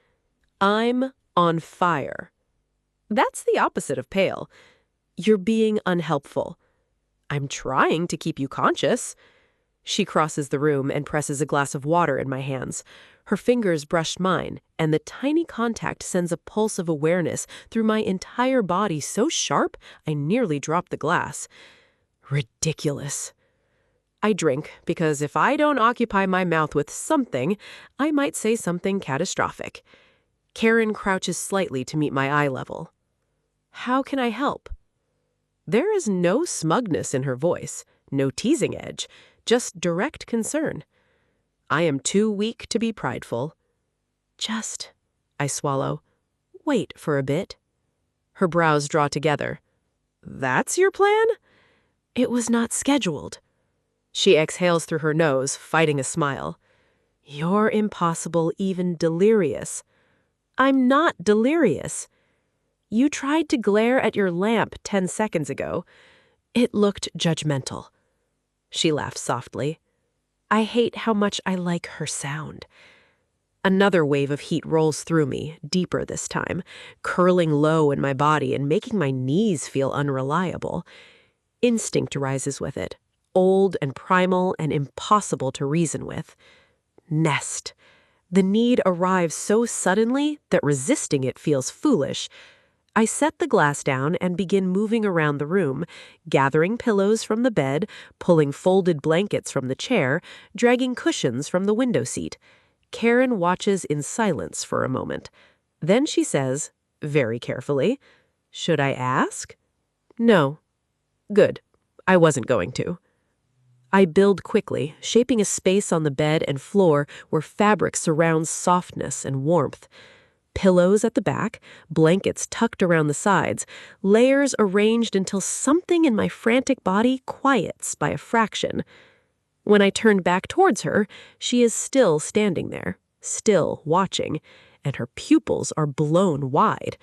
C: "I'm on fire." That's the opposite of pale. "You're being unhelpful." "I'm trying to keep you conscious." She crosses the room and presses a glass of water in my hands. Her fingers brush mine, and the tiny contact sends a pulse of awareness through my entire body so sharp I nearly drop the glass. Ridiculous. I drink because if I don't occupy my mouth with something, I might say something catastrophic. Kaeryn crouches slightly to meet my eye level. "How can I help?" There is no smugness in her voice, no teasing edge, just direct concern. I am too weak to be prideful. I swallow. "Wait for a bit." Her brows draw together. "That's your plan?" "It was not scheduled." She exhales through her nose, fighting a smile. "You're impossible, even delirious." "I'm not delirious." "You tried to glare at your lamp 10 seconds ago. It looked judgmental." She laughs softly. I hate how much I like her sound. Another wave of heat rolls through me, deeper this time, curling low in my body and making my knees feel unreliable. Instinct rises with it, old and primal and impossible to reason with. Nest. The need arrives so suddenly that resisting it feels foolish. I set the glass down and begin moving around the room, gathering pillows from the bed, pulling folded blankets from the chair, dragging cushions from the window seat. Kaeryn watches in silence for a moment. Then she says, very carefully, "Should I ask?" "No." "Good. I wasn't going to." I build quickly, shaping a space on the bed and floor where fabric surrounds softness and warmth. Pillows at the back, blankets tucked around the sides, layers arranged until something in my frantic body quiets by a fraction. When I turn back towards her, she is still standing there, still watching, and her pupils are blown wide.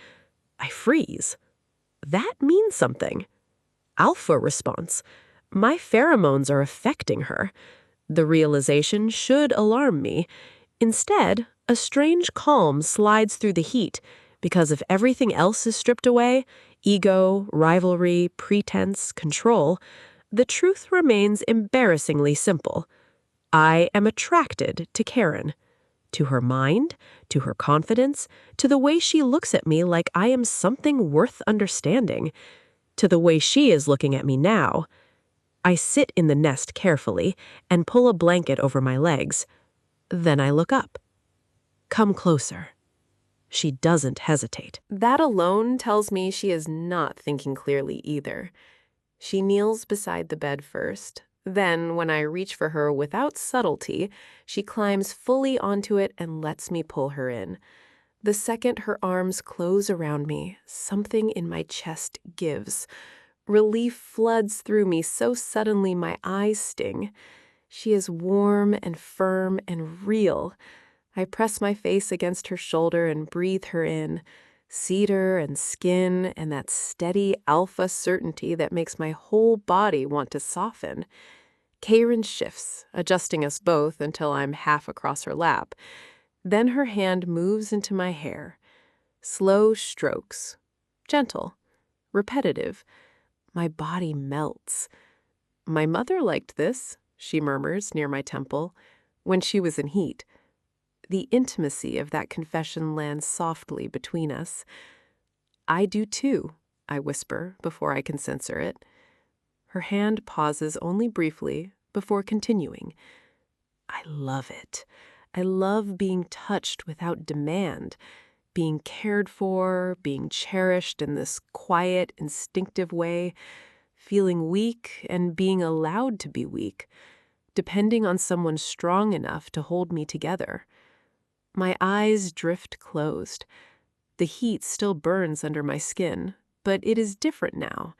C: I freeze. That means something. Alpha response. My pheromones are affecting her. The realization should alarm me. Instead, a strange calm slides through the heat because if everything else is stripped away, ego, rivalry, pretense, control, the truth remains embarrassingly simple. I am attracted to Kaeryn, to her mind, to her confidence, to the way she looks at me like I am something worth understanding, to the way she is looking at me now. I sit in the nest carefully and pull a blanket over my legs. Then I look up. "Come closer." She doesn't hesitate. That alone tells me she is not thinking clearly either. She kneels beside the bed first. Then, when I reach for her without subtlety, she climbs fully onto it and lets me pull her in. The second her arms close around me, something in my chest gives. Relief floods through me so suddenly my eyes sting. She is warm and firm and real. I press my face against her shoulder and breathe her in. Cedar and skin and that steady alpha certainty that makes my whole body want to soften. Kaeryn shifts, adjusting us both until I'm half across her lap. Then her hand moves into my hair. Slow strokes. Gentle. Repetitive. My body melts.
B: My mother liked this, she murmurs near my temple, when she was in heat. The intimacy of that confession lands softly between us. I do too, I whisper before I can censor it. Her hand pauses only briefly before continuing. I love it. I love being touched without demand, being cared for, being cherished in this quiet, instinctive way, feeling weak and being allowed to be weak, depending on someone strong enough to hold me together. My eyes drift closed. The heat still burns under my skin, but it is different now,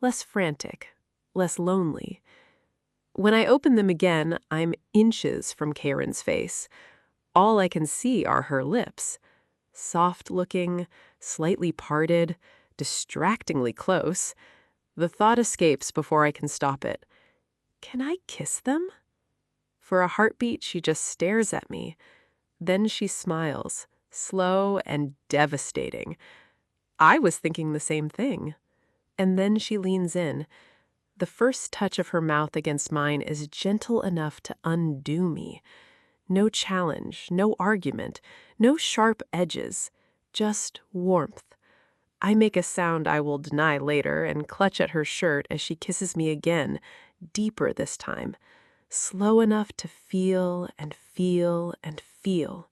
B: less frantic, less lonely. When I open them again, I'm inches from Kaeryn's face. All I can see are her lips. Soft-looking, slightly parted, distractingly close. The thought escapes before I can stop it. Can I kiss them? For a heartbeat, she just stares at me. Then she smiles, slow and devastating. I was thinking the same thing. And then she leans in. The first touch of her mouth against mine is gentle enough to undo me. No challenge, no argument, no sharp edges, just warmth. I make a sound I will deny later and clutch at her shirt as she kisses me again, deeper this time, slow enough to feel and feel and feel.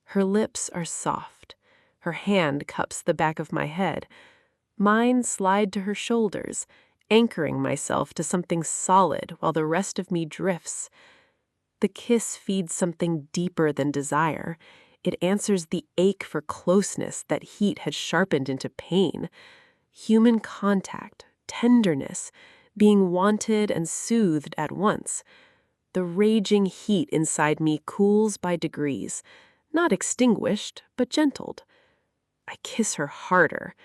B: Her lips are soft. Her hand cups the back of my head. Mine slide to her shoulders, anchoring myself to something solid while the rest of me drifts. The kiss feeds something deeper than desire. It answers the ache for closeness that heat had sharpened into pain. Human contact, tenderness, being wanted and soothed at once. The raging heat inside me cools by degrees, not extinguished, but gentled. I kiss her harder.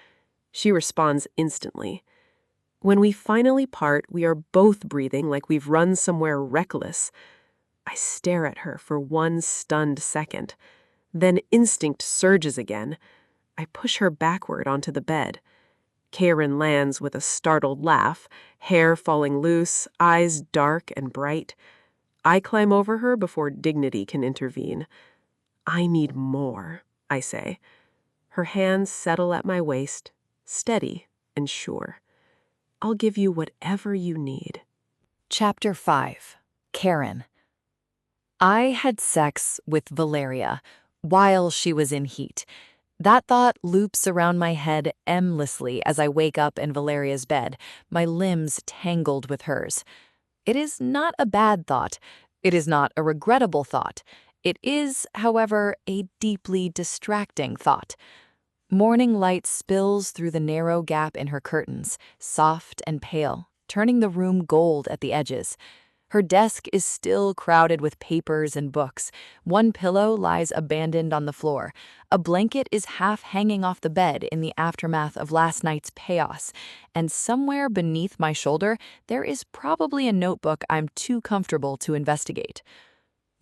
B: She responds instantly. When we finally part, we are both breathing like we've run somewhere reckless. I stare at her for one stunned second. Then instinct surges again. I push her backward onto the bed. Kaeryn lands with a startled laugh, hair falling loose, eyes dark and bright. I climb over her before dignity can intervene. I need more, I say. Her hands settle at my waist, steady and sure. I'll give you whatever you need.
D: Chapter 5. Kaeryn. I had sex with Valeria while she was in heat. That thought loops around my head endlessly as I wake up in Valeria's bed, my limbs tangled with hers. It is not a bad thought. It is not a regrettable thought. It is, however, a deeply distracting thought. Morning light spills through the narrow gap in her curtains, soft and pale, turning the room gold at the edges. Her desk is still crowded with papers and books. One pillow lies abandoned on the floor. A blanket is half hanging off the bed in the aftermath of last night's chaos. And somewhere beneath my shoulder, there is probably a notebook I'm too comfortable to investigate.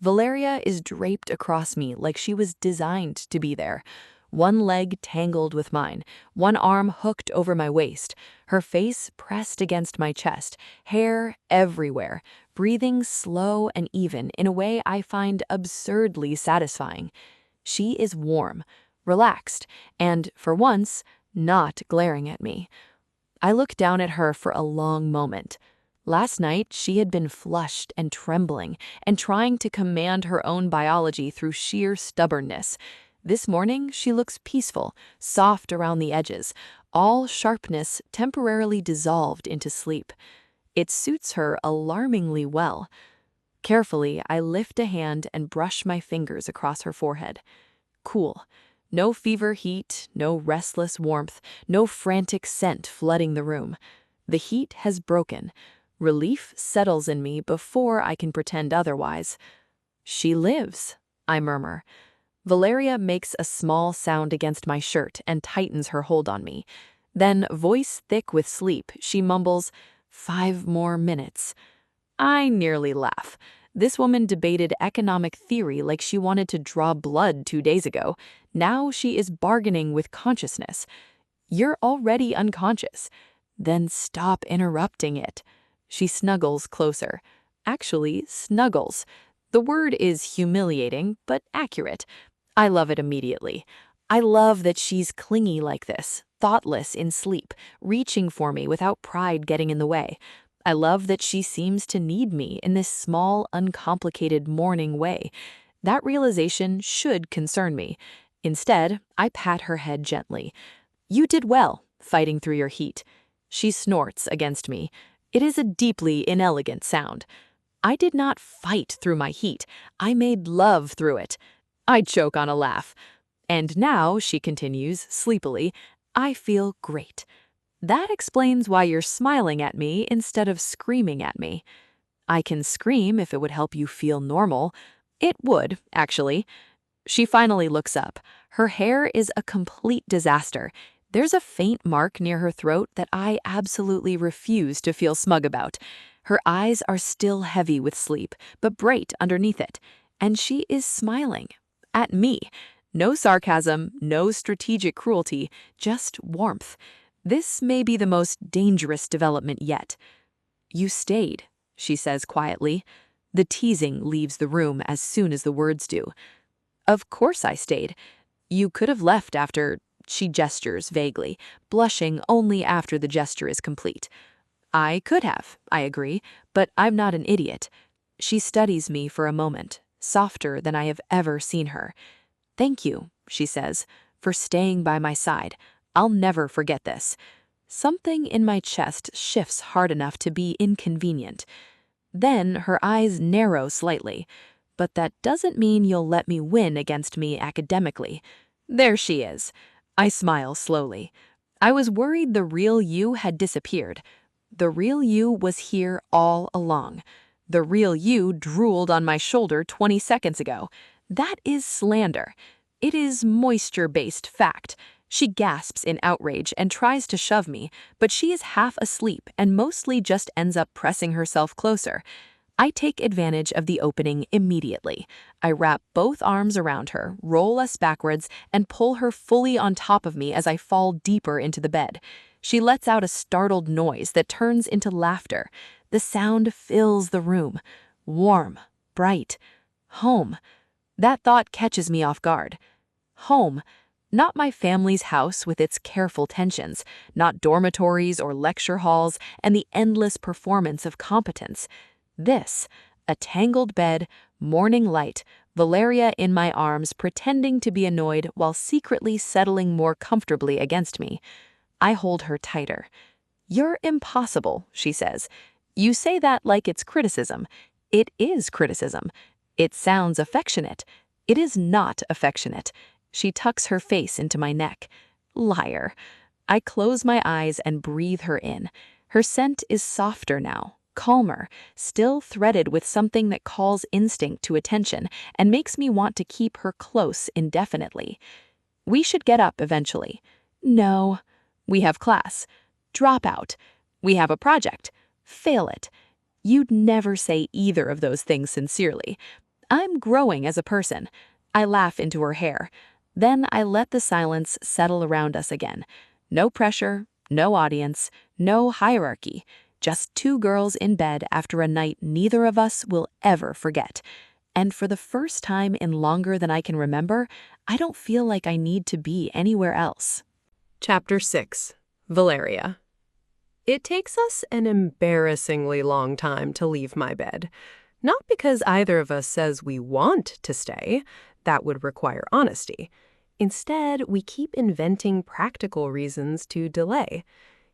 D: Valeria is draped across me like she was designed to be there. One leg tangled with mine, one arm hooked over my waist, her face pressed against my chest, hair everywhere, breathing slow and even in a way I find absurdly satisfying. She is warm, relaxed, and, for once, not glaring at me. I look down at her for a long moment. Last night, she had been flushed and trembling and trying to command her own biology through sheer stubbornness. This morning, she looks peaceful, soft around the edges, all sharpness temporarily dissolved into sleep. It suits her alarmingly well. Carefully, I lift a hand and brush my fingers across her forehead. Cool. No fever heat, no restless warmth, no frantic scent flooding the room. The heat has broken. Relief settles in me before I can pretend otherwise. She lives, I murmur. Valeria makes a small sound against my shirt and tightens her hold on me. Then, voice thick with sleep, she mumbles, 5 more minutes. I nearly laugh. This woman debated economic theory like she wanted to draw blood 2 days ago. Now she is bargaining with consciousness. You're already unconscious. Then stop interrupting it. She snuggles closer. Actually, snuggles. The word is humiliating, but accurate. I love it immediately. I love that she's clingy like this, thoughtless in sleep, reaching for me without pride getting in the way. I love that she seems to need me in this small, uncomplicated morning way. That realization should concern me. Instead, I pat her head gently. You did well, fighting through your heat. She snorts against me. It is a deeply inelegant sound. I did not fight through my heat. I made love through it. I choke on a laugh. And now, she continues, sleepily, I feel great. That explains why you're smiling at me instead of screaming at me. I can scream if it would help you feel normal. It would, actually. She finally looks up. Her hair is a complete disaster. There's a faint mark near her throat that I absolutely refuse to feel smug about. Her eyes are still heavy with sleep, but bright underneath it. And she is smiling. At me. No sarcasm, no strategic cruelty, just warmth. This may be the most dangerous development yet. You stayed, she says quietly. The teasing leaves the room as soon as the words do. Of course I stayed. You could have left after, she gestures vaguely, blushing only after the gesture is complete. I could have, I agree, but I'm not an idiot. She studies me for a moment, softer than I have ever seen her. Thank you, she says, for staying by my side. I'll never forget this. Something in my chest shifts hard enough to be inconvenient. Then her eyes narrow slightly. But that doesn't mean you'll let me win against me academically. There she is. I smile slowly. I was worried the real you had disappeared. The real you was here all along. The real you drooled on my shoulder 20 seconds ago. That is slander. It is moisture-based fact. She gasps in outrage and tries to shove me, but she is half asleep and mostly just ends up pressing herself closer. I take advantage of the opening immediately. I wrap both arms around her, roll us backwards, and pull her fully on top of me as I fall deeper into the bed. She lets out a startled noise that turns into laughter. The sound fills the room. Warm, bright, home. That thought catches me off guard. Home. Not my family's house with its careful tensions, not dormitories or lecture halls and the endless performance of competence. This, a tangled bed, morning light, Valeria in my arms pretending to be annoyed while secretly settling more comfortably against me. I hold her tighter. You're impossible, she says. You say that like it's criticism. It is criticism. It sounds affectionate. It is not affectionate. She tucks her face into my neck. Liar. I close my eyes and breathe her in. Her scent is softer now, calmer, still threaded with something that calls instinct to attention and makes me want to keep her close indefinitely. We should get up eventually. No. We have class. Drop out. We have a project. Fail it. You'd never say either of those things sincerely. I'm growing as a person. I laugh into her hair. Then I let the silence settle around us again. No pressure, no audience, no hierarchy. Just two girls in bed after a night neither of us will ever forget. And for the first time in longer than I can remember, I don't feel like I need to be anywhere else.
C: Chapter 6. Valeria. It takes us an embarrassingly long time to leave my bed. Not because either of us says we want to stay. That would require honesty. Instead, we keep inventing practical reasons to delay.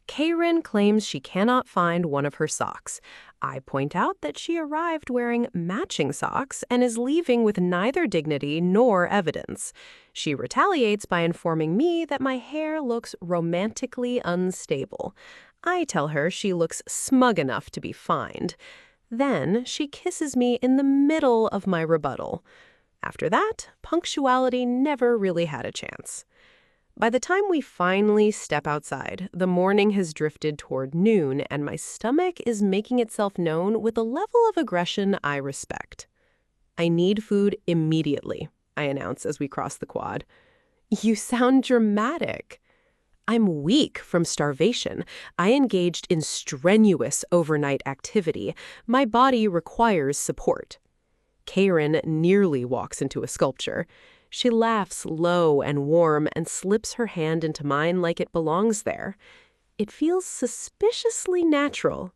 C: Kaeryn claims she cannot find one of her socks. I point out that she arrived wearing matching socks and is leaving with neither dignity nor evidence. She retaliates by informing me that my hair looks romantically unstable. I tell her she looks smug enough to be fined. Then she kisses me in the middle of my rebuttal. After that, punctuality never really had a chance. By the time we finally step outside, the morning has drifted toward noon and my stomach is making itself known with a level of aggression I respect. I need food immediately, I announce as we cross the quad. You sound dramatic. I'm weak from starvation. I engaged in strenuous overnight activity. My body requires support. Kaeryn nearly walks into a sculpture. She laughs low and warm and slips her hand into mine like it belongs there. It feels suspiciously natural.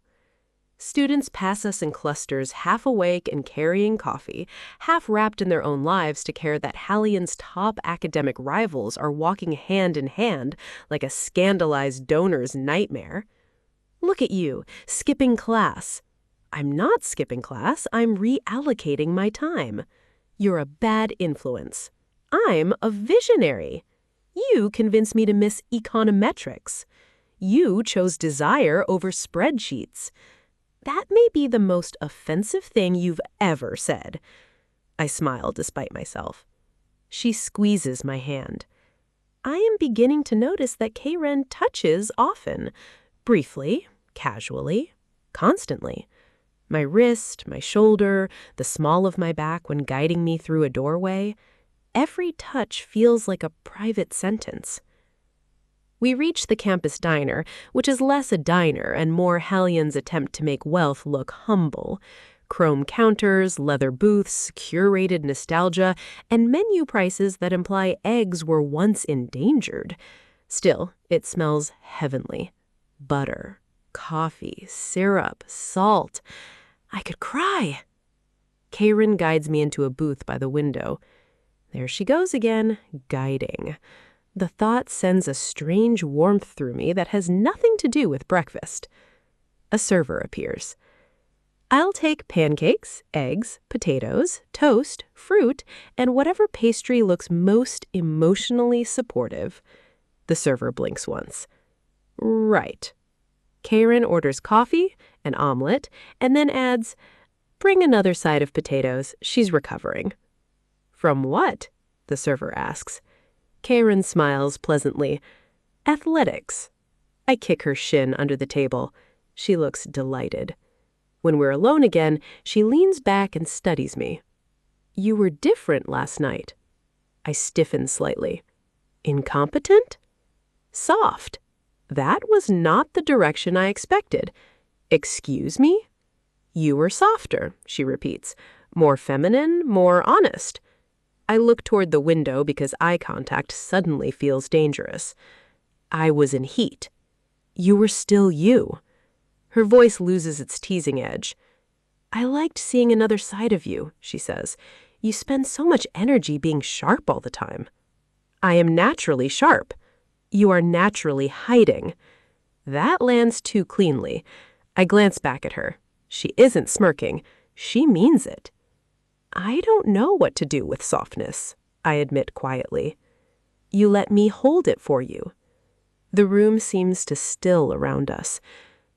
C: Students pass us in clusters, half awake and carrying coffee, half wrapped in their own lives to care that Hallian's top academic rivals are walking hand in hand like a scandalized donor's nightmare. Look at you, skipping class. I'm not skipping class, I'm reallocating my time. You're a bad influence. I'm a visionary. You convinced me to miss econometrics. You chose desire over spreadsheets. That may be the most offensive thing you've ever said. I smile despite myself. She squeezes my hand. I am beginning to notice that Kaeryn touches often, briefly, casually, constantly. My wrist, my shoulder, the small of my back when guiding me through a doorway. Every touch feels like a private sentence. We reach the campus diner, which is less a diner and more Hallian's attempt to make wealth look humble. Chrome counters, leather booths, curated nostalgia, and menu prices that imply eggs were once endangered. Still, it smells heavenly. Butter, coffee, syrup, salt. I could cry. Kaeryn guides me into a booth by the window. There she goes again, guiding. The thought sends a strange warmth through me that has nothing to do with breakfast. A server appears. I'll take pancakes, eggs, potatoes, toast, fruit, and whatever pastry looks most emotionally supportive. The server blinks once. Right. Kaeryn orders coffee, an omelet, and then adds, "Bring another side of potatoes. She's recovering." From what? The server asks. Kaeryn smiles pleasantly. Athletics. I kick her shin under the table. She looks delighted. When we're alone again, she leans back and studies me. You were different last night. I stiffen slightly. Incompetent? Soft. That was not the direction I expected. Excuse me? You were softer, she repeats. More feminine, more honest. I look toward the window because eye contact suddenly feels dangerous. I was in heat. You were still you. Her voice loses its teasing edge. I liked seeing another side of you, she says. You spend so much energy being sharp all the time. I am naturally sharp. You are naturally hiding. That lands too cleanly. I glance back at her. She isn't smirking. She means it. I don't know what to do with softness, I admit quietly. You let me hold it for you. The room seems to still around us.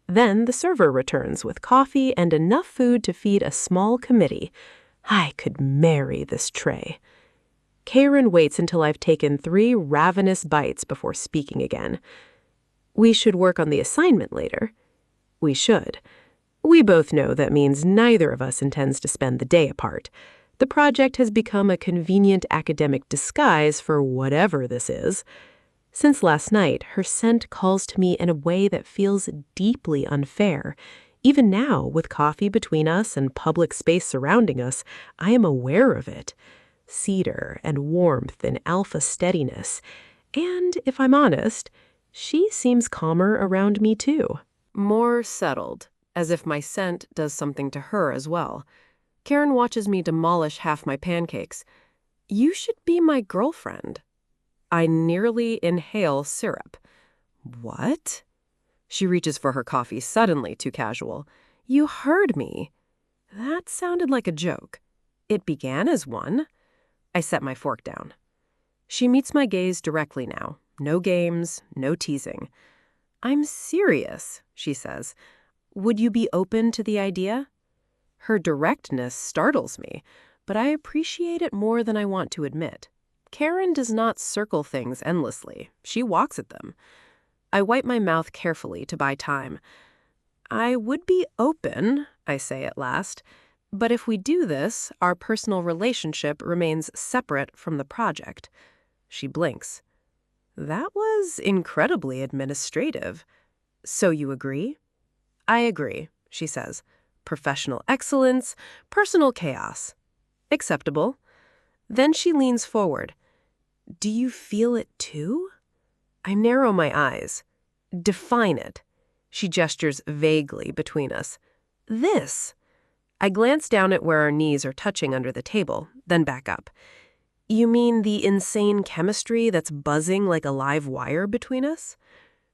C: Then the server returns with coffee and enough food to feed a small committee. I could marry this tray. Kaeryn waits until I've taken 3 ravenous bites before speaking again. We should work on the assignment later. We should. We both know that means neither of us intends to spend the day apart. The project has become a convenient academic disguise for whatever this is. Since last night, her scent calls to me in a way that feels deeply unfair. Even now, with coffee between us and public space surrounding us, I am aware of it. Cedar and warmth and alpha steadiness. And, if I'm honest, she seems calmer around me too. More settled, as if my scent does something to her as well. Kaeryn watches me demolish half my pancakes. You should be my girlfriend. I nearly inhale syrup. What? She reaches for her coffee, suddenly too casual. You heard me. That sounded like a joke. It began as one. I set my fork down. She meets my gaze directly now. No games, no teasing. I'm serious, she says. Would you be open to the idea? Her directness startles me, but I appreciate it more than I want to admit. Kaeryn does not circle things endlessly. She walks at them. I wipe my mouth carefully to buy time. I would be open, I say at last, but if we do this, our personal relationship remains separate from the project. She blinks.
B: That was incredibly administrative. So you agree? I agree, she says. Professional excellence, personal chaos. Acceptable. Then she leans forward. Do you feel it too? I narrow my eyes. Define it. She gestures vaguely between us. This. I glance down at where our knees are touching under the table, then back up. You mean the insane chemistry that's buzzing like a live wire between us?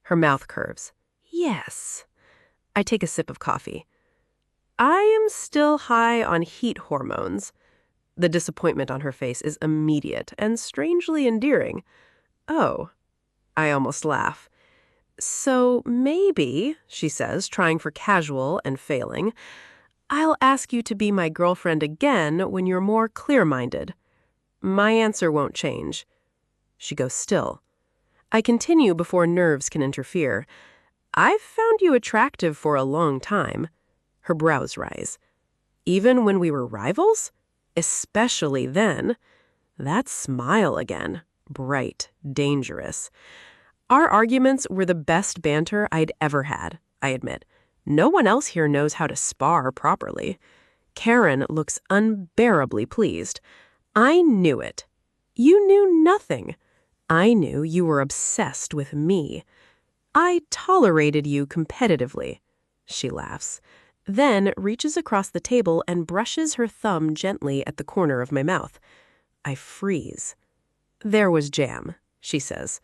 B: Her mouth curves. Yes. I take a sip of coffee. I am still high on heat hormones. The disappointment on her face is immediate and strangely endearing. Oh. I almost laugh. So maybe, she says, trying for casual and failing, I'll ask you to be my girlfriend again when you're more clear-minded. My answer won't change. She goes still. I continue before nerves can interfere. I've found you attractive for a long time. Her brows rise. Even when we were rivals? Especially then. That smile again. Bright, dangerous. Our arguments were the best banter I'd ever had, I admit. No one else here knows how to spar properly. Kaeryn looks unbearably pleased. I knew it. You knew nothing. I knew you were obsessed with me. I tolerated you competitively. She laughs, then reaches across the table and brushes her thumb gently at the corner of my mouth. I freeze. There was jam, she says.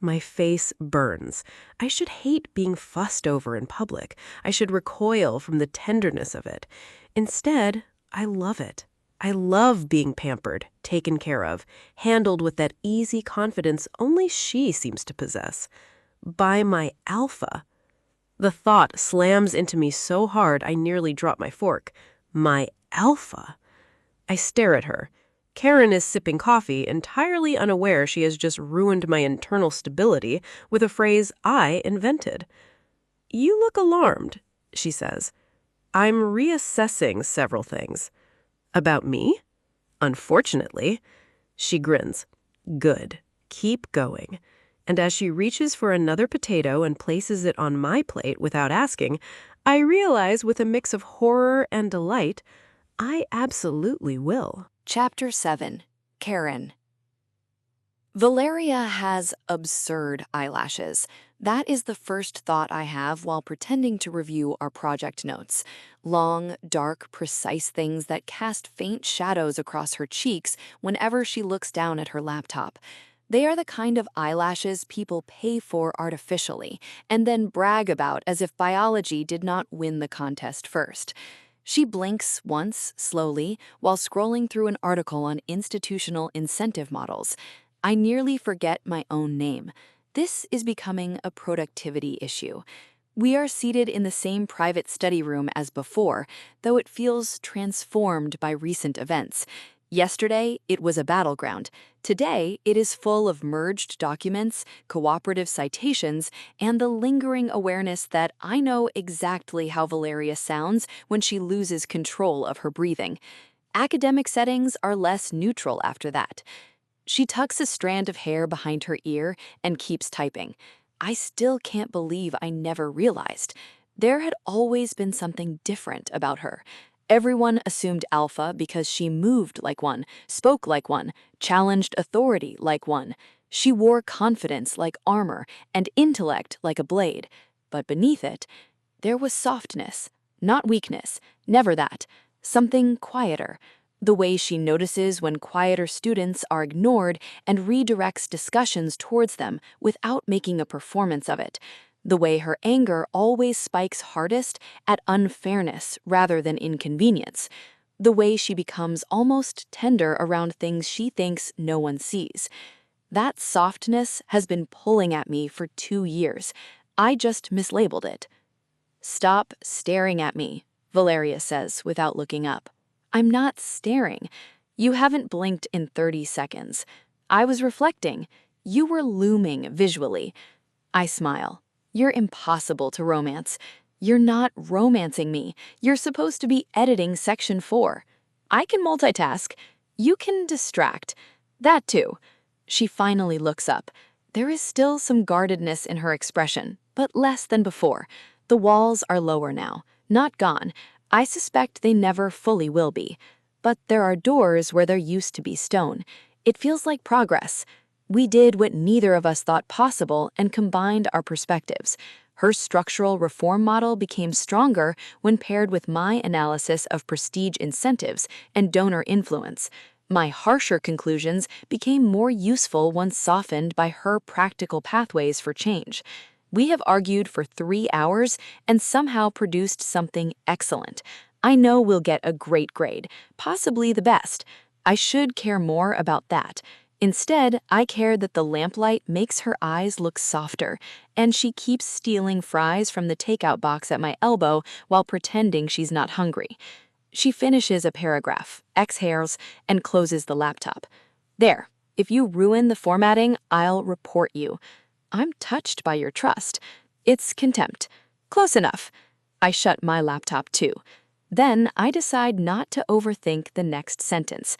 B: My face burns. I should hate being fussed over in public. I should recoil from the tenderness of it. Instead, I love it. I love being pampered, taken care of, handled with that easy confidence only she seems to possess. By my alpha. The thought slams into me so hard I nearly drop my fork. My alpha. I stare at her. Kaeryn is sipping coffee, entirely unaware she has just ruined my internal stability with a phrase I invented. You look alarmed, she says. I'm reassessing several things. About me? Unfortunately. She grins. Good. Keep going. And as she reaches for another potato and places it on my plate without asking, I realize with a mix of horror and delight, I absolutely will.
D: Chapter 7. Kaeryn. Valeria has absurd eyelashes. That is the first thought I have while pretending to review our project notes. Long, dark, precise things that cast faint shadows across her cheeks whenever she looks down at her laptop. They are the kind of eyelashes people pay for artificially and then brag about as if biology did not win the contest first. She blinks once, slowly, while scrolling through an article on institutional incentive models. I nearly forget my own name. This is becoming a productivity issue. We are seated in the same private study room as before, though it feels transformed by recent events. Yesterday, it was a battleground. Today, it is full of merged documents, cooperative citations, and the lingering awareness that I know exactly how Valeria sounds when she loses control of her breathing. Academic settings are less neutral after that. She tucks a strand of hair behind her ear and keeps typing. I still can't believe I never realized. There had always been something different about her. Everyone assumed alpha because she moved like one, spoke like one, challenged authority like one. She wore confidence like armor and intellect like a blade. But beneath it, there was softness, not weakness, never that. Something quieter. The way she notices when quieter students are ignored and redirects discussions towards them without making a performance of it. The way her anger always spikes hardest at unfairness rather than inconvenience. The way she becomes almost tender around things she thinks no one sees. That softness has been pulling at me for 2 years. I just mislabeled it. Stop staring at me, Valeria says without looking up. I'm not staring. You haven't blinked in 30 seconds. I was reflecting. You were looming visually. I smile. You're impossible to romance. You're not romancing me. You're supposed to be editing section 4. I can multitask. You can distract. That too. She finally looks up. There is still some guardedness in her expression, but less than before. The walls are lower now, not gone. I suspect they never fully will be. But there are doors where there used to be stone. It feels like progress. We did what neither of us thought possible and combined our perspectives. Her structural reform model became stronger when paired with my analysis of prestige incentives and donor influence. My harsher conclusions became more useful once softened by her practical pathways for change. We have argued for 3 hours and somehow produced something excellent. I know we'll get a great grade, possibly the best. I should care more about that. Instead, I care that the lamplight makes her eyes look softer, and she keeps stealing fries from the takeout box at my elbow while pretending she's not hungry. She finishes a paragraph, exhales, and closes the laptop. There, if you ruin the formatting, I'll report you. I'm touched by your trust. It's contempt. Close enough. I shut my laptop too. Then I decide not to overthink the next sentence.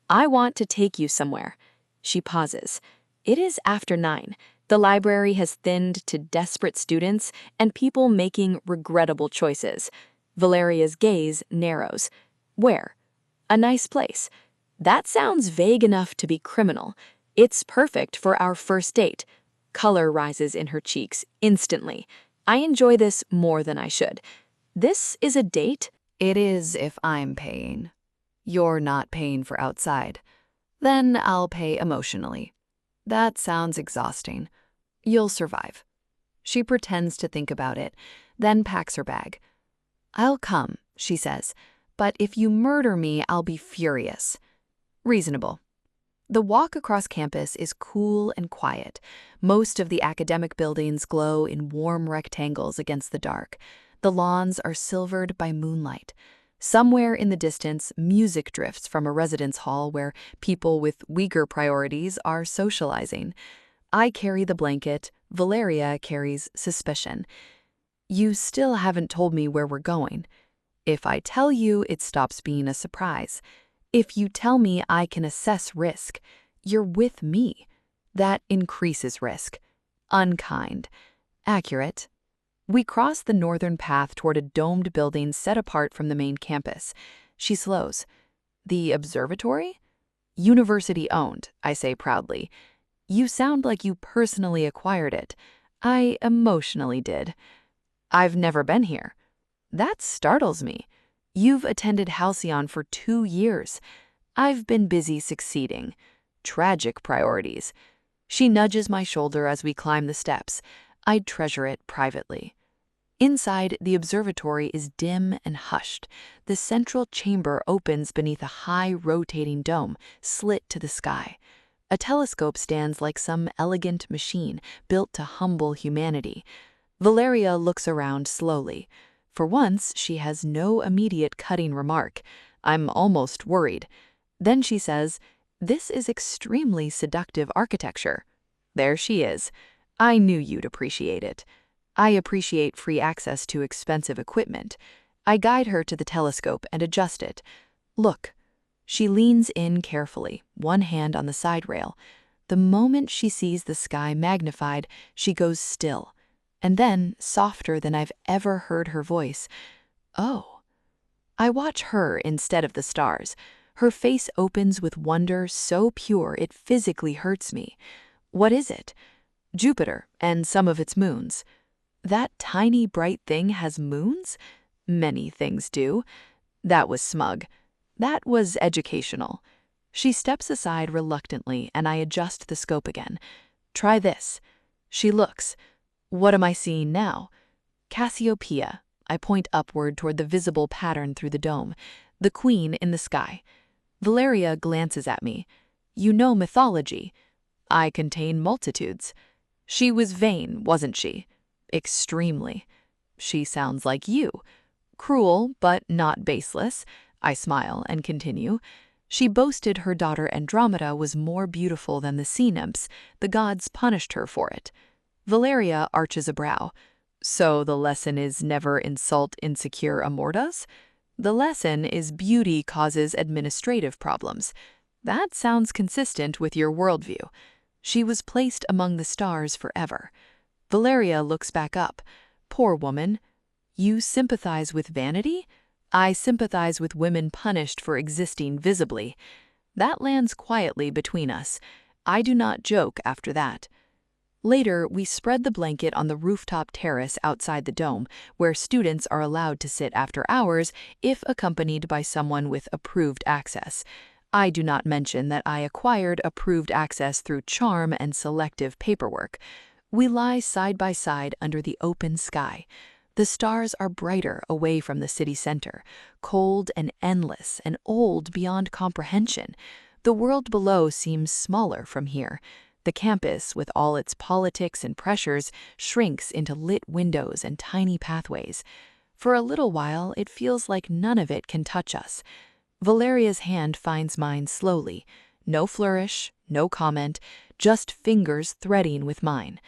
D: I want to take you somewhere. She pauses. It is after 9. The library has thinned to desperate students and people making regrettable choices. Valeria's gaze narrows. Where? A nice place. That sounds vague enough to be criminal. It's perfect for our first date. Color rises in her cheeks instantly. I enjoy this more than I should. This is a date?
E: It is if I'm paying. You're not paying for outside. Then I'll pay emotionally. That sounds exhausting. You'll survive. She pretends to think about it, then packs her bag. I'll come, she says, but if you murder me, I'll be furious. Reasonable. The walk across campus is cool and quiet. Most of the academic buildings glow in warm rectangles against the dark. The lawns are silvered by moonlight. Somewhere in the distance, music drifts from a residence hall where people with weaker priorities are socializing. I carry the blanket. Valeria carries suspicion. You still haven't told me where we're going. If I tell you, it stops being a surprise. If you tell me I can assess risk, you're with me. That increases risk. Unkind. Accurate. We cross the northern path toward a domed building set apart from the main campus. She slows. The observatory? University-owned, I say proudly. You sound like you personally acquired it. I emotionally did. I've never been here. That startles me. You've attended Halcyon for 2 years. I've been busy succeeding. Tragic priorities. She nudges my shoulder as we climb the steps. I'd treasure it privately. Inside, the observatory is dim and hushed. The central chamber opens beneath a high, rotating dome, slit to the sky. A telescope stands like some elegant machine built to humble humanity. Valeria looks around slowly. For once, she has no immediate cutting remark. I'm almost worried. Then she says, "This is extremely seductive architecture." There she is. I knew you'd appreciate it. I appreciate free access to expensive equipment. I guide her to the telescope and adjust it. Look. She leans in carefully, one hand on the side rail. The moment she sees the sky magnified, she goes still. And then, softer than I've ever heard her voice, "Oh." I watch her instead of the stars. Her face opens with wonder so pure it physically hurts me. What is it? Jupiter and some of its moons. That tiny bright thing has moons? Many things do. That was smug. That was educational. She steps aside reluctantly and I adjust the scope again. Try this. She looks. What am I seeing now? Cassiopeia. I point upward toward the visible pattern through the dome. The queen in the sky. Valeria glances at me. You know mythology. I contain multitudes. She was vain, wasn't she? Extremely. She sounds like you. Cruel, but not baseless. I smile and continue. She boasted her daughter Andromeda was more beautiful than the sea nymphs. The gods punished her for it. Valeria arches a brow. So the lesson is never insult insecure amortas? The lesson is beauty causes administrative problems. That sounds consistent with your worldview.
D: She was placed among the stars forever. Valeria looks back up. Poor woman. You sympathize with vanity? I sympathize with women punished for existing visibly. That lands quietly between us. I do not joke after that. Later, we spread the blanket on the rooftop terrace outside the dome, where students are allowed to sit after hours if accompanied by someone with approved access. I do not mention that I acquired approved access through charm and selective paperwork. We lie side by side under the open sky. The stars are brighter away from the city center, cold and endless and old beyond comprehension. The world below seems smaller from here. The campus, with all its politics and pressures, shrinks into lit windows and tiny pathways. For a little while, it feels like none of it can touch us. Valeria's hand finds mine slowly. No flourish, no comment, just fingers threading with mine.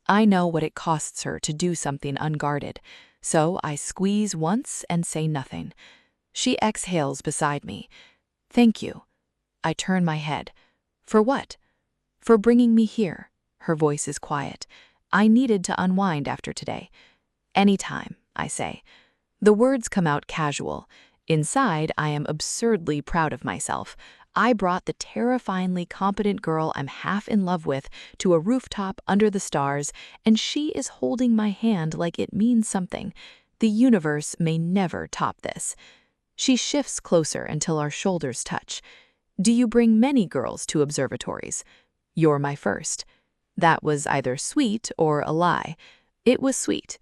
D: I know what it costs her to do something unguarded, so I squeeze once and say nothing. She exhales beside me. Thank you. I turn my head. For what? For bringing me here. Her voice is quiet. I needed to unwind after today. Anytime, I say. The words come out casual. Inside, I am absurdly proud of myself. I brought the terrifyingly competent girl I'm half in love with to a rooftop under the stars, and she is holding my hand like it means something. The universe may never top this. She shifts closer until our shoulders touch. Do you bring many girls to observatories? You're my first. That was either sweet or a lie. It was sweet.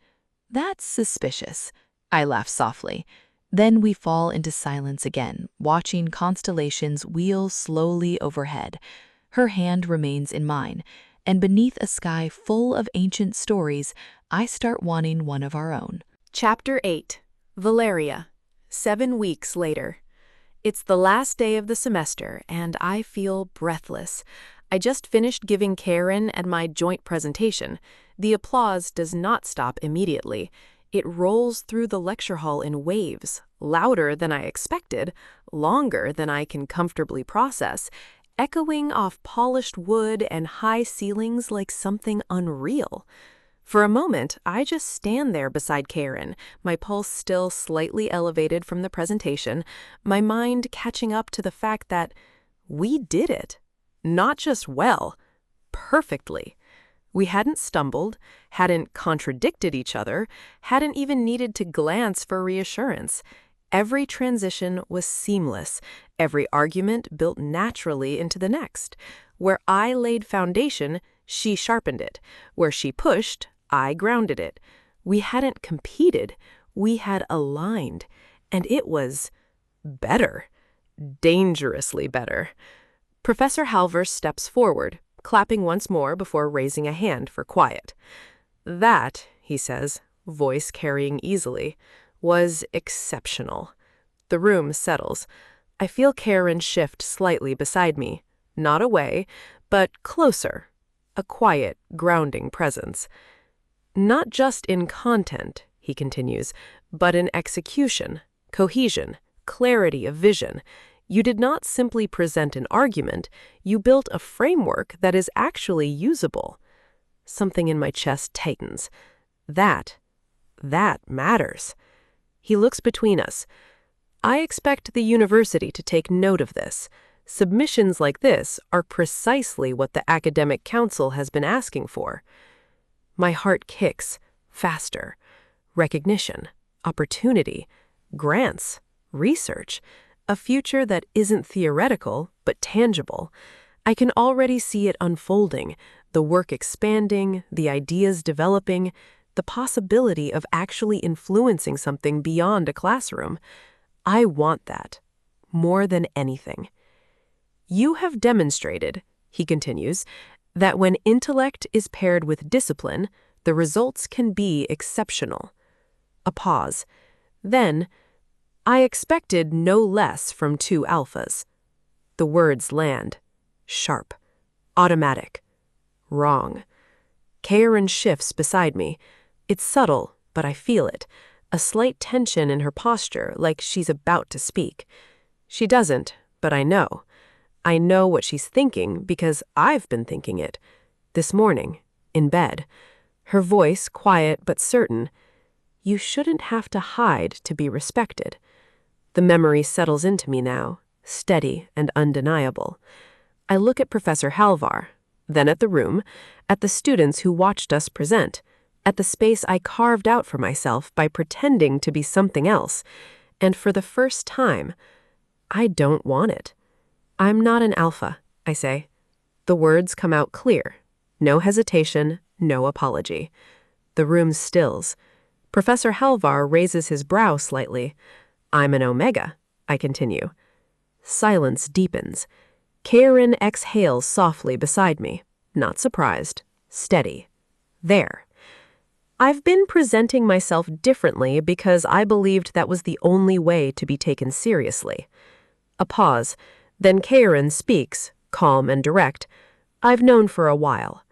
D: That's suspicious. I laugh softly. Then we fall into silence again, watching constellations wheel slowly overhead. Her hand remains in mine, and beneath a sky full of ancient stories, I start wanting one of our own.
C: Chapter 8. Valeria. 7 weeks later. It's the last day of the semester, and I feel breathless. I just finished giving Kaeryn and my joint presentation. The applause does not stop immediately. It rolls through the lecture hall in waves, louder than I expected, longer than I can comfortably process, echoing off polished wood and high ceilings like something unreal. For a moment, I just stand there beside Kaeryn, my pulse still slightly elevated from the presentation, my mind catching up to the fact that we did it. Not just well, perfectly. We hadn't stumbled, hadn't contradicted each other, hadn't even needed to glance for reassurance. Every transition was seamless, every argument built naturally into the next. Where I laid foundation, she sharpened it. Where she pushed, I grounded it. We hadn't competed, we had aligned. And it was better. Dangerously better. Professor Halver steps forward, clapping once more before raising a hand for quiet. That, he says, voice carrying easily, was exceptional. The room settles. I feel Kaeryn shift slightly beside me, not away, but closer, a quiet, grounding presence. Not just in content, he continues, but in execution, cohesion, clarity of vision. You did not simply present an argument, you built a framework that is actually usable. Something in my chest tightens. That matters. He looks between us. I expect the university to take note of this. Submissions like this are precisely what the academic council has been asking for. My heart kicks, faster. Recognition, opportunity, grants, research. A future that isn't theoretical, but tangible. I can already see it unfolding, the work expanding, the ideas developing, the possibility of actually influencing something beyond a classroom. I want that, more than anything. You have demonstrated, he continues, that when intellect is paired with discipline, the results can be exceptional. A pause. Then, I expected no less from 2 alphas. The words land. Sharp. Automatic. Wrong. Kaeryn shifts beside me. It's subtle, but I feel it. A slight tension in her posture, like she's about to speak. She doesn't, but I know. I know what she's thinking because I've been thinking it. This morning, in bed. Her voice quiet but certain. You shouldn't have to hide to be respected. The memory settles into me now, steady and undeniable. I look at Professor Halvar, then at the room, at the students who watched us present, at the space I carved out for myself by pretending to be something else, and for the first time, I don't want it. I'm not an alpha, I say. The words come out clear. No hesitation, no apology. The room stills. Professor Halvar raises his brow slightly. I'm an Omega, I continue. Silence deepens. Kaeryn exhales softly beside me. Not surprised. Steady. There. I've been presenting myself differently because I believed that was the only way to be taken seriously. A pause. Then Kaeryn speaks, calm and direct. I've known for a while.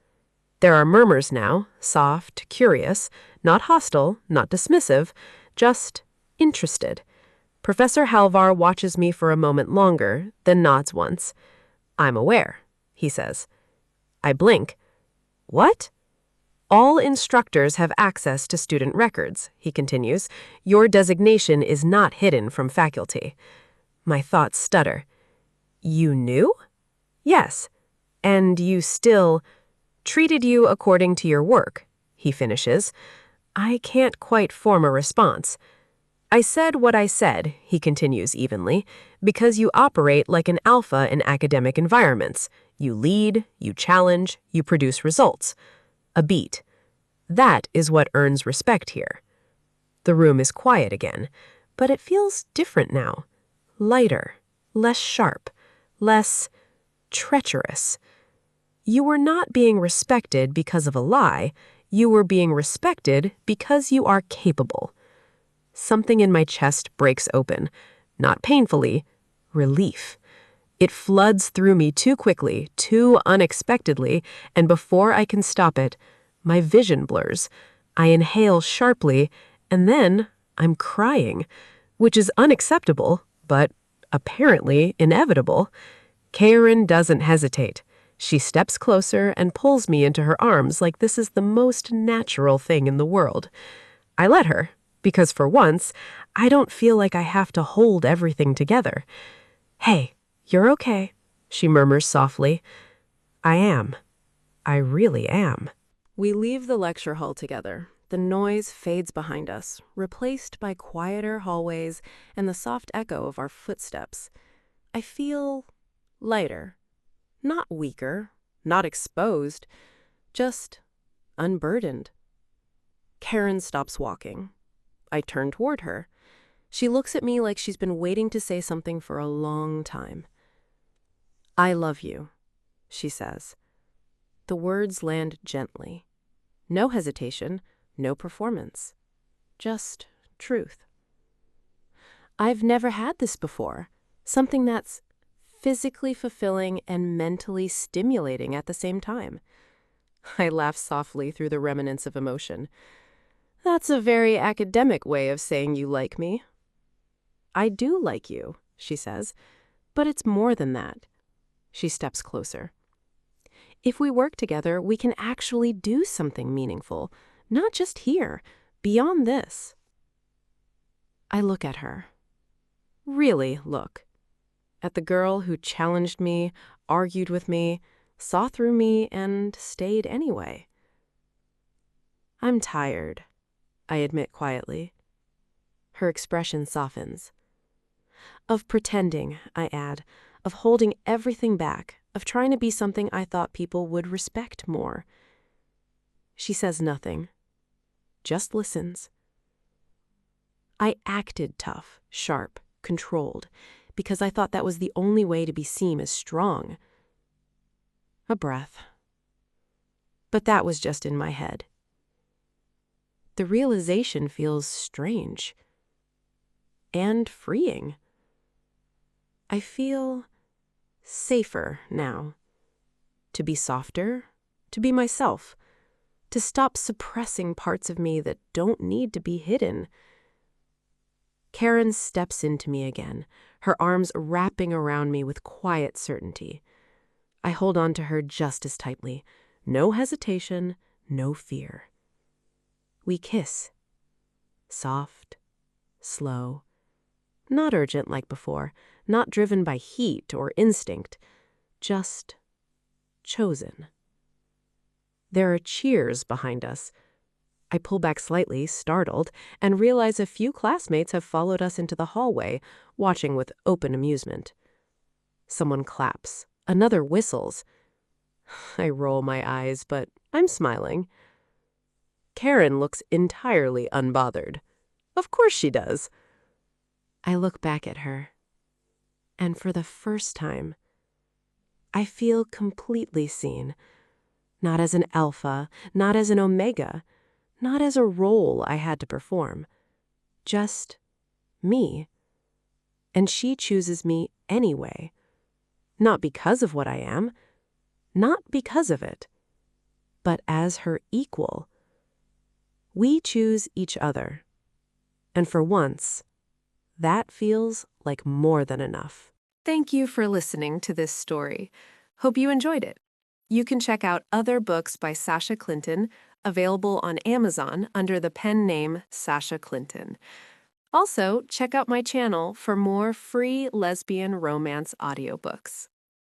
C: There are murmurs now, soft, curious, not hostile, not dismissive, just interested. Professor Halvar watches me for a moment longer, then nods once. I'm aware, he says. I blink. What? All instructors have access to student records, he continues. Your designation is not hidden from faculty. My thoughts stutter. You knew? Yes. And you still treated you according to your work, he finishes. I can't quite form a response. I said what I said, he continues evenly, because you operate like an alpha in academic environments. You lead, you challenge, you produce results. A beat. That is what earns respect here. The room is quiet again, but it feels different now. Lighter, less sharp, less treacherous. You were not being respected because of a lie. You were being respected because you are capable. Something in my chest breaks open. Not painfully, relief. It floods through me too quickly, too unexpectedly, and before I can stop it, my vision blurs. I inhale sharply, and then I'm crying, which is unacceptable, but apparently inevitable. Kaeryn doesn't hesitate. She steps closer and pulls me into her arms like this is the most natural thing in the world. I let her, because for once, I don't feel like I have to hold everything together. Hey, you're okay, she murmurs softly. I am. I really am.
B: We leave the lecture hall together. The noise fades behind us, replaced by quieter hallways and the soft echo of our footsteps. I feel lighter. Not weaker, not exposed, just unburdened. Kaeryn stops walking. I turn toward her. She looks at me like she's been waiting to say something for a long time. I love you, she says. The words land gently. No hesitation, no performance. Just truth. I've never had this before. Something that's physically fulfilling and mentally stimulating at the same time. I laugh softly through the remnants of emotion. That's a very academic way of saying you like me. I do like you, she says, but it's more than that. She steps closer. If we work together, we can actually do something meaningful, not just here, beyond this. I look at her. Really look. At the girl who challenged me, argued with me, saw through me, and stayed anyway. I'm tired, I admit quietly. Her expression softens. Of pretending, I add, of holding everything back, of trying to be something I thought people would respect more. She says nothing, just listens. I acted tough, sharp, controlled, because I thought that was the only way to be seen as strong. A breath. But that was just in my head. The realization feels strange and freeing. I feel safer now. To be softer, to be myself, to stop suppressing parts of me that don't need to be hidden.
A: Kaeryn steps into me again, her arms wrapping around me with quiet certainty. I hold on to her just as tightly. No hesitation, no fear. We kiss. Soft, slow. Not urgent like before, not driven by heat or instinct. Just chosen. There are cheers behind us. I pull back slightly, startled, and realize a few classmates have followed us into the hallway, watching with open amusement. Someone claps. Another whistles. I roll my eyes, but I'm smiling. Kaeryn looks entirely unbothered. Of course she does. I look back at her, and for the first time, I feel completely seen. Not as an alpha, not as an omega, not as a role I had to perform. Just me. And she chooses me anyway. Not because of what I am, not because of it, but as her equal. We choose each other. And for once, that feels like more than enough.
C: Thank you for listening to this story. Hope you enjoyed it. You can check out other books by Sasha Clinton, available on Amazon under the pen name Sasha Clinton. Also, check out my channel for more free lesbian romance audiobooks.